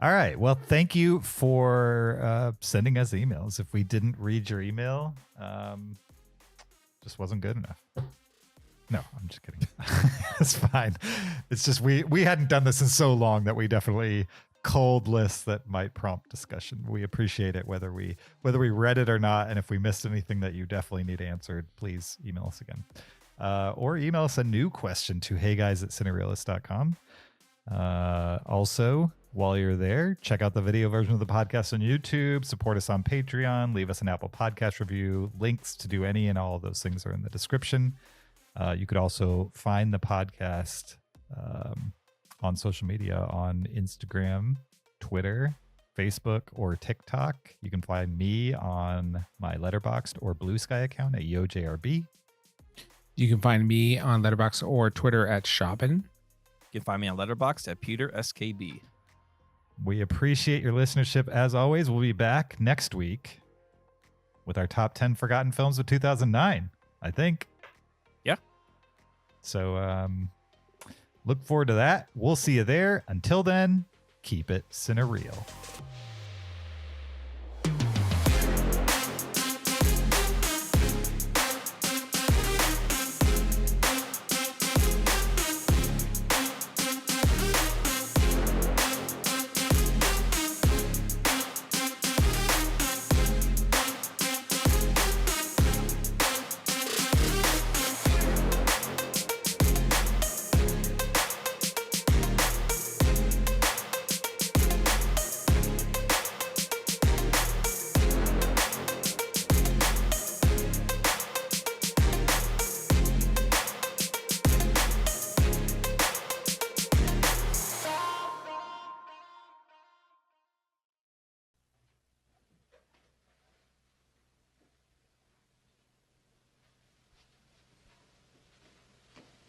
All right. Well, thank you for sending us emails. If we didn't read your email, just wasn't good enough. No, I'm just kidding. It's fine. It's just we hadn't done this in so long that we definitely cold lists that might prompt discussion. We appreciate it whether we read it or not, and if we missed anything that you definitely need answered, please email us again. Or email us a new question to heyguys@cinereelists.com. Also, while you're there, check out the video version of the podcast on YouTube, support us on Patreon, leave us an Apple Podcast review. Links to do any and all of those things are in the description. You could also find the podcast on social media on Instagram, Twitter, Facebook, or TikTok. You can find me on my Letterboxd or Blue Sky account at YoJRB. You can find me on Letterboxd or Twitter at Shoppin. You can find me on Letterboxd at Peter SKB. We appreciate your listenership as always. We'll be back next week with our top 10 forgotten films of 2009, I think. Yeah. So look forward to that. We'll see you there. Until then, keep it cinereal.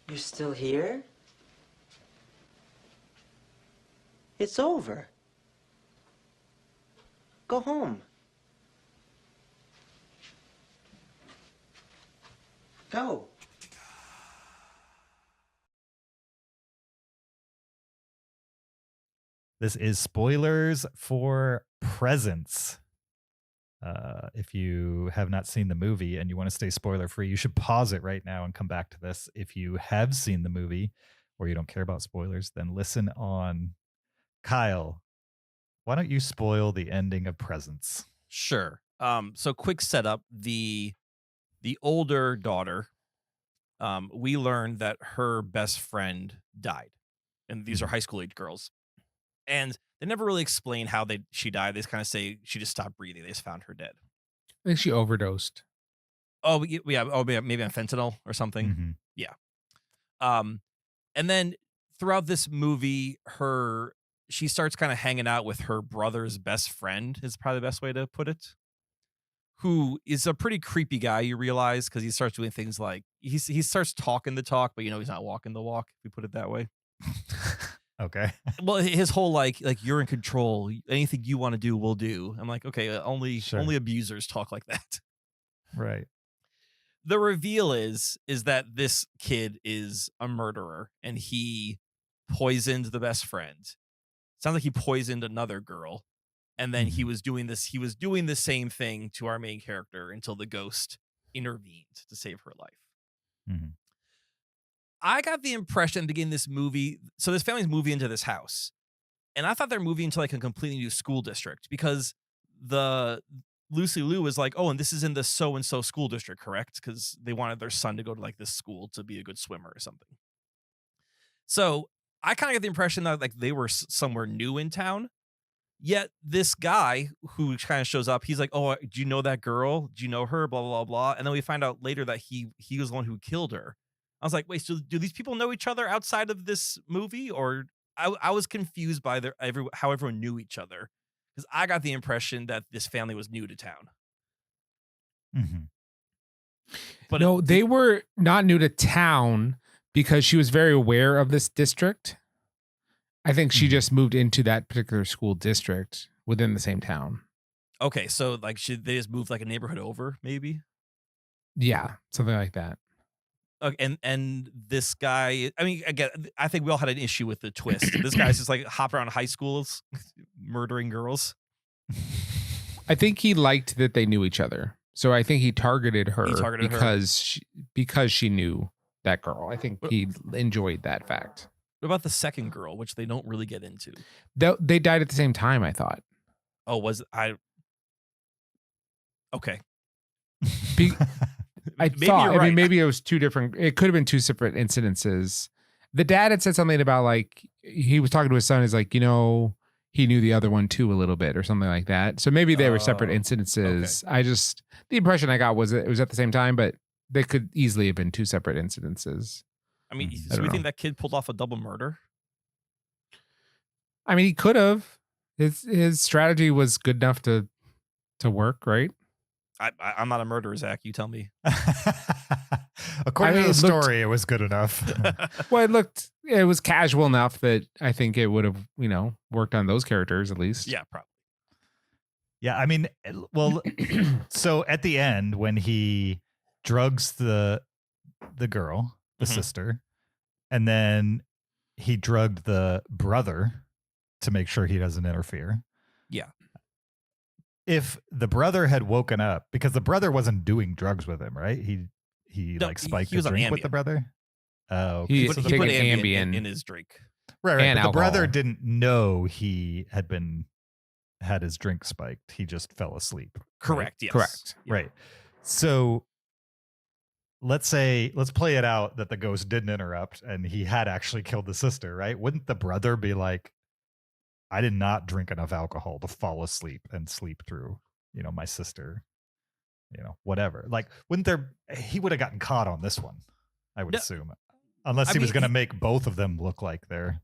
You're still here? It's over. Go home. Go. This is spoilers for Presents. If you have not seen the movie and you want to stay spoiler free, you should pause it right now and come back to this. If you have seen the movie or you don't care about spoilers, then listen on. Kyle, why don't you spoil the ending of Presents? Sure. So quick setup. The older daughter, we learned that her best friend died. And these are high school age girls. And they never really explain how she died. They just kind of say she just stopped breathing. They just found her dead. I think she overdosed. Oh, yeah. Oh, maybe on fentanyl or something. Mm-hmm. Yeah. And then throughout this movie, she starts kind of hanging out with her brother's best friend, is probably the best way to put it, who is a pretty creepy guy, you realize, because he starts doing things like he starts talking the talk, but he's not walking the walk, if we put it that way. Okay. Well, his whole like you're in control. Anything you want to do, we'll do. I'm like, okay, only abusers talk like that. Right. The reveal is that this kid is a murderer and he poisoned the best friend. Sounds like he poisoned another girl. And then he was doing the same thing to our main character until the ghost intervened to save her life. Mm-hmm. I got the impression at the beginning of this movie, so this family's moving into this house. And I thought they're moving into like a completely new school district because the Lucy Liu was like, oh, and this is in the so-and-so school district, correct? Because they wanted their son to go to like this school to be a good swimmer or something. So I kind of get the impression that like they were somewhere new in town. Yet this guy who kind of shows up, he's like, oh, do you know that girl? Do you know her? Blah, blah, blah, blah. And then we find out later that he was the one who killed her. I was like, wait, so do these people know each other outside of this movie? Or I was confused by how everyone knew each other. Because I got the impression that this family was new to town. Mm-hmm. But no, they were not new to town because she was very aware of this district. I think she just moved into that particular school district within the same town. Okay, so like they just moved like a neighborhood over, maybe? Yeah, something like that. Okay, and this guy, I mean, again, I think we all had an issue with the twist. This guy's just like hopping around high schools, murdering girls. I think he liked that they knew each other. So I think he targeted her because she knew that girl. I think he enjoyed that fact. What about the second girl, which they don't really get into? They died at the same time, I thought. Oh, okay. I mean, maybe it was two different. It could have been two separate incidences. The dad had said something about like he was talking to his son. He's like, he knew the other one too a little bit or something like that. So maybe they were separate incidences. Okay. The impression I got was that it was at the same time, but they could easily have been two separate incidences. I mean, so we think that kid pulled off a double murder? I mean, he could have. His strategy was good enough to work, right? I'm not a murderer, Zach. You tell me. According to the story, it was good enough. Well, it was casual enough that I think it would have, worked on those characters at least. Yeah, probably. Yeah, I mean, well, so at the end when he drugs the girl, the sister, and then he drugged the brother to make sure he doesn't interfere. Yeah. If the brother had woken up, because the brother wasn't doing drugs with him, right? He spiked the drink with the brother. Oh, okay. He put Ambien in his drink. Right. But the brother didn't know he had his drink spiked. He just fell asleep. Correct. Right? Yes. Correct. Yeah. Right. So let's play it out that the ghost didn't interrupt and he had actually killed the sister, right? Wouldn't the brother be like, I did not drink enough alcohol to fall asleep and sleep through, my sister, whatever. Like, he would have gotten caught on this one, I would assume, unless he was going to make both of them look like they're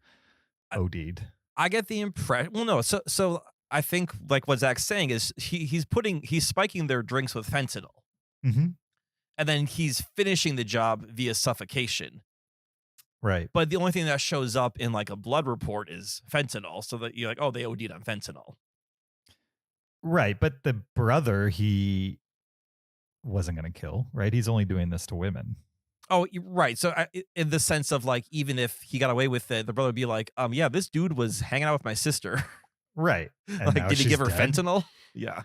OD'd. I get the impression. Well, no. So I think like what Zach's saying is he's spiking their drinks with fentanyl. Mm-hmm. And then he's finishing the job via suffocation. Right. But the only thing that shows up in like a blood report is fentanyl. So that you're like, oh, they OD'd on fentanyl. Right. But the brother, he wasn't going to kill, right? He's only doing this to women. Oh, right. So in the sense of like, even if he got away with it, the brother would be like, yeah, this dude was hanging out with my sister. Right. And Like, now did he she's give her dead? fentanyl? Yeah,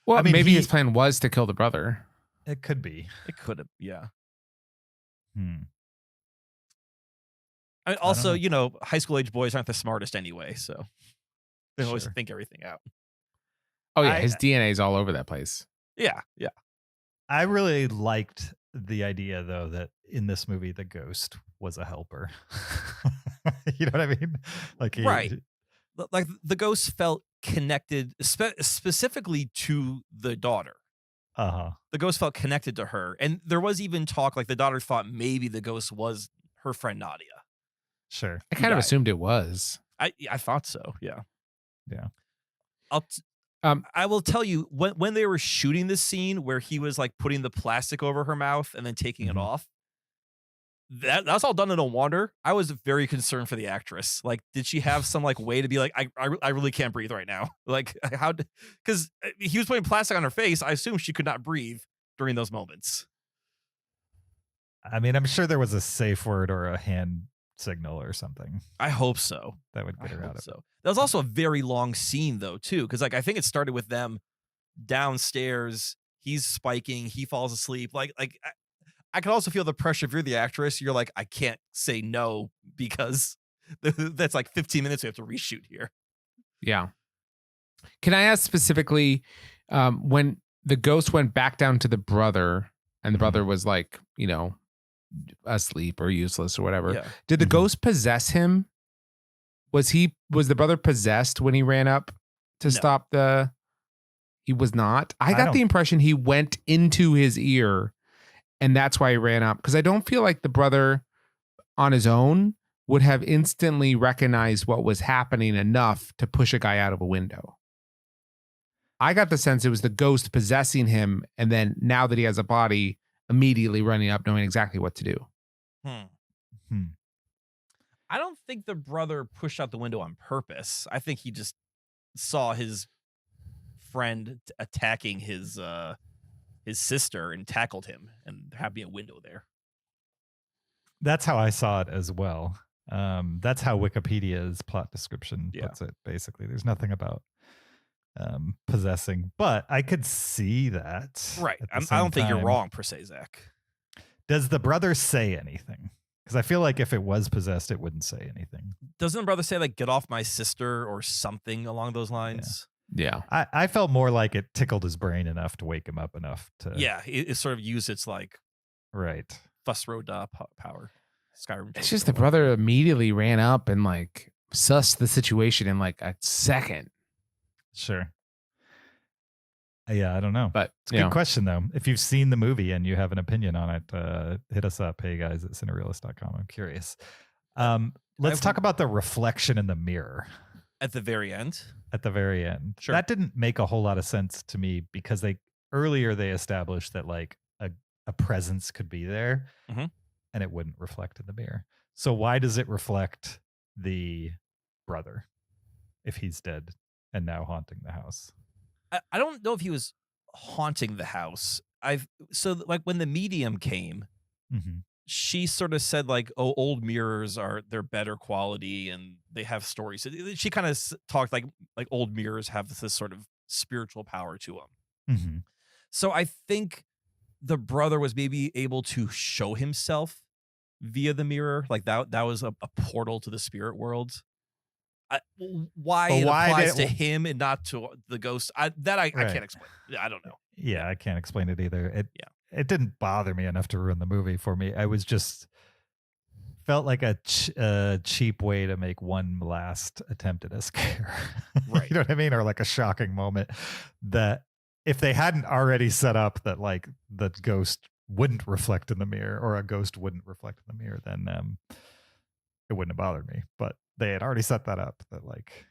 Well, I mean, maybe he- his plan was to kill the brother. It could be. it could have. Yeah. Hmm. I mean, don't also, know. you know, high school age boys aren't the smartest anyway, so they always Sure. think everything out. Oh yeah, I- his DNA is all over that place. Yeah, yeah. I really liked the idea, though, that in this movie, the ghost was a helper. You know what I mean? Like, Right. Like the ghost felt connected specifically to the daughter. Uh-huh. The ghost felt connected to her. And there was even talk like the daughter thought maybe the ghost was her friend Nadia. Sure. I kind of died. assumed it was. I thought so. Yeah. Yeah. I will tell you when they were shooting this scene where he was like putting the plastic over her mouth and then taking it Mhm. off. That's all done in a wonder. I was very concerned for the actress. Like, did she have some like way to be like, I really can't breathe right now? Like, how? Because he was putting plastic on her face. I assume she could not breathe during those moments. I mean, I'm sure there was a safe word or a hand signal or something I hope so. that would I get her out hope of so. That was also a very long scene though, too, because like I think it started with them downstairs. He's spiking. He falls asleep. Like I can also feel the pressure if you're the actress. You're like, I can't say no because that's like 15 minutes we have to reshoot here. Yeah. Can I ask specifically when the ghost went back down to the brother and the brother was like, you know, asleep or useless or whatever. Yeah. Did the Mhm. ghost possess him? Was the brother possessed when he ran up to No. stop the? He was not. I I got don't- the impression he went into his ear and that's why he ran up. Because I don't feel like the brother on his own would have instantly recognized what was happening enough to push a guy out of a window. I got the sense it was the ghost possessing him. And then now that he has a body, immediately running up, knowing exactly what to do. Hmm. I don't think the brother pushed out the window on purpose. I think he just saw his friend attacking his sister and tackled him, and there happened to be a window there. That's how I saw it as well. That's how Wikipedia's plot description Yeah. puts it. Basically, there's nothing about possessing, but I could see that. Right. at the I same don't think you're time. wrong per se, Zach. Does the brother say anything? Because I feel like if it was possessed, it wouldn't say anything. Doesn't the brother say like "get off my sister" or something along those lines? Yeah. I felt more like it tickled his brain enough to wake him up enough to. Yeah, it sort of used its like Right. Fuss Road power. Skyrim. It's just the brother immediately ran up and like sussed the situation in like a second. Sure. Yeah, I don't know. But It's a good question, though. If you've seen the movie and you have an opinion on it, hit us up, heyguys at Cinereelists.com. I'm curious. Let's talk about the reflection in the mirror at the very end. at the very end. Sure. That didn't make a whole lot of sense to me because earlier they established that like a presence could be there Mhm. and it wouldn't reflect in the mirror. So why does it reflect the brother if he's dead and now haunting the house? I don't know if he was haunting the house. Like when the medium came, Mm-hmm. she sort of said like, "Oh, old mirrors they're better quality and they have stories." She kind of talked like old mirrors have this sort of spiritual power to them. Mm-hmm. So I think the brother was maybe able to show himself via the mirror, like that was a portal to the spirit world. Why But it why applies did- to him and not to the ghost, I Right. can't explain. I don't know. Yeah, I can't explain it either. Yeah. It didn't bother me enough to ruin the movie for me. I was just felt like a cheap way to make one last attempt at a scare. Right. You know what I mean? Or like a shocking moment that if they hadn't already set up that like the ghost wouldn't reflect in the mirror or a ghost wouldn't reflect in the mirror, then it wouldn't have bothered me. But they had already set that up that like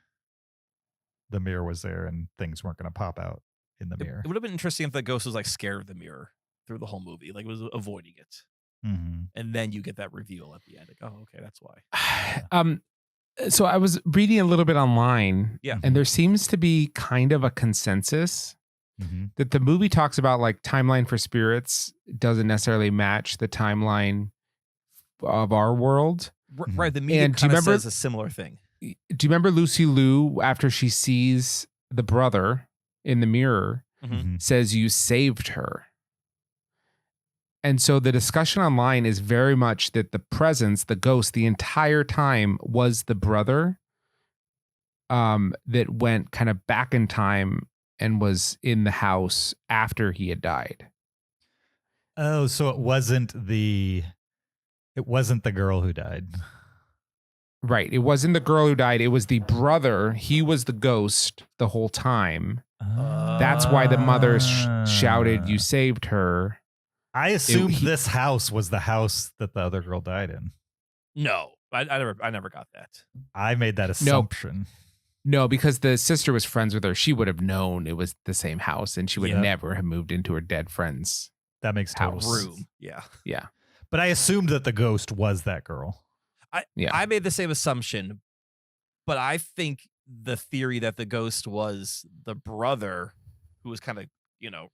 the mirror was there and things weren't going to pop out in the mirror. It would have been interesting if the ghost was like scared of the mirror through the whole movie, like was avoiding it, Mm-hmm. and then you get that reveal at the end. Like, oh, okay, that's why. So I was reading a little bit online, Yeah. and there seems to be kind of a consensus that the movie talks about like timeline for spirits doesn't necessarily match the timeline of our world. Right. The media And do you kind of remember- says a similar thing. Do you remember Lucy Liu, after she sees the brother in the mirror, says you saved her? And so the discussion online is very much that the presence, the ghost, the entire time was the brother that went kind of back in time and was in the house after he had died. Oh, so it wasn't the girl who died. Right. It wasn't the girl who died. It was the brother. He was the ghost the whole time. That's why the mother shouted, "You saved her." I assumed this house was the house that the other girl died in. No, I never got that. I made that assumption. No, because the sister was friends with her. She would have known it was the same house, and she would never have moved into her dead friend's That makes total house. sense. Yeah. Yeah. But I assumed that the ghost was that girl. I made the same assumption, but I think the theory that the ghost was the brother who was kind of,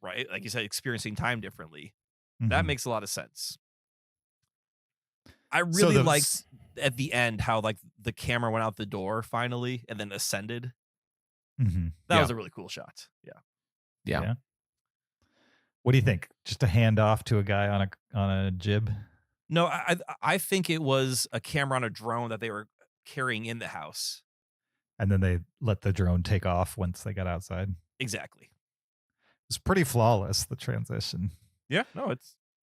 right, like you said, experiencing time differently. That makes a lot of sense. I really liked at the end how like the camera went out the door finally and then ascended. That was a really cool shot. Yeah. What do you think? Just a handoff to a guy on a jib? No, I think it was a camera on a drone that they were carrying in the house. And then they let the drone take off once they got outside. Exactly. It's pretty flawless, the transition. Yeah, no,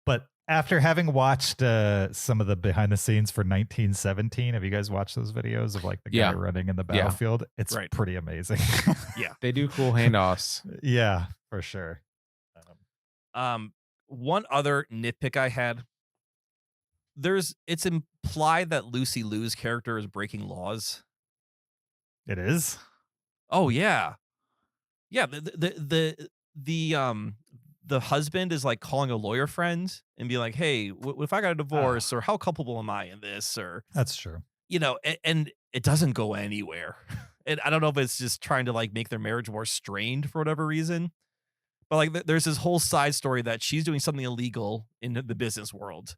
But after having watched some of the behind the scenes for 1917, have you guys watched those videos of like the guy running in the battlefield? It's pretty amazing. Yeah. They do cool handoffs. Yeah, for sure. One other nitpick I had, it's implied that Lucy Liu's character is breaking laws. It is? Oh yeah. Yeah, the husband is like calling a lawyer friend and be like, "Hey, what if I got a divorce, or how culpable am I in this?" Or that's true. And it doesn't go anywhere. And I don't know if it's just trying to like make their marriage more strained for whatever reason. But like there's this whole side story that she's doing something illegal in the business world.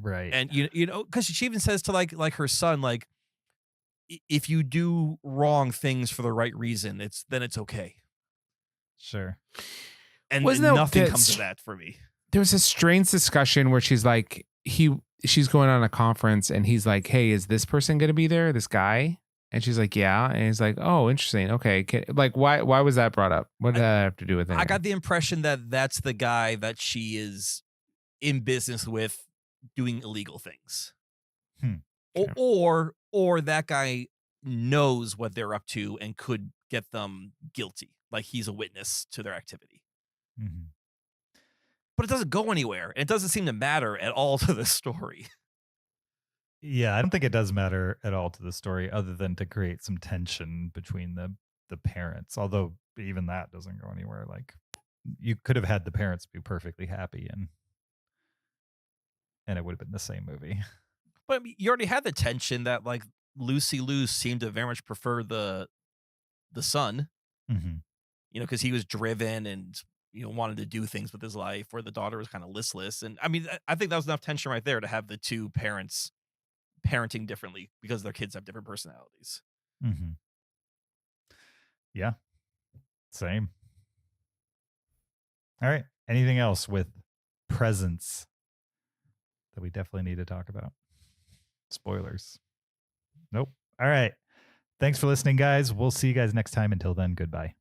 Right. And because she even says to like her son, like, if you do wrong things for the right reason, it's okay. Sure. And nothing comes of that for me. There was a strange discussion where she's like, she's going on a conference and he's like, "Hey, is this person going to be there? This guy?" And she's like, "Yeah." And he's like, "Oh, interesting. Okay." Why was that brought up? What did that have to do with it? I got the impression that that's the guy that she is in business with doing illegal things. Okay. Or that guy knows what they're up to and could get them guilty. Like he's a witness to their activity. But it doesn't go anywhere. And it doesn't seem to matter at all to the story. Yeah, I don't think it does matter at all to the story, other than to create some tension between the parents. Although even that doesn't go anywhere. Like you could have had the parents be perfectly happy and it would have been the same movie. But I mean, you already had the tension that like Lucy Liu seemed to very much prefer the son, because he was driven and wanted to do things with his life, where the daughter was kind of listless. And I mean, I think that was enough tension right there to have the two parents parenting differently because their kids have different personalities. Yeah, same. All right. Anything else with presence that we definitely need to talk about? Spoilers. Nope. All right. Thanks for listening, guys. We'll see you guys next time. Until then, goodbye.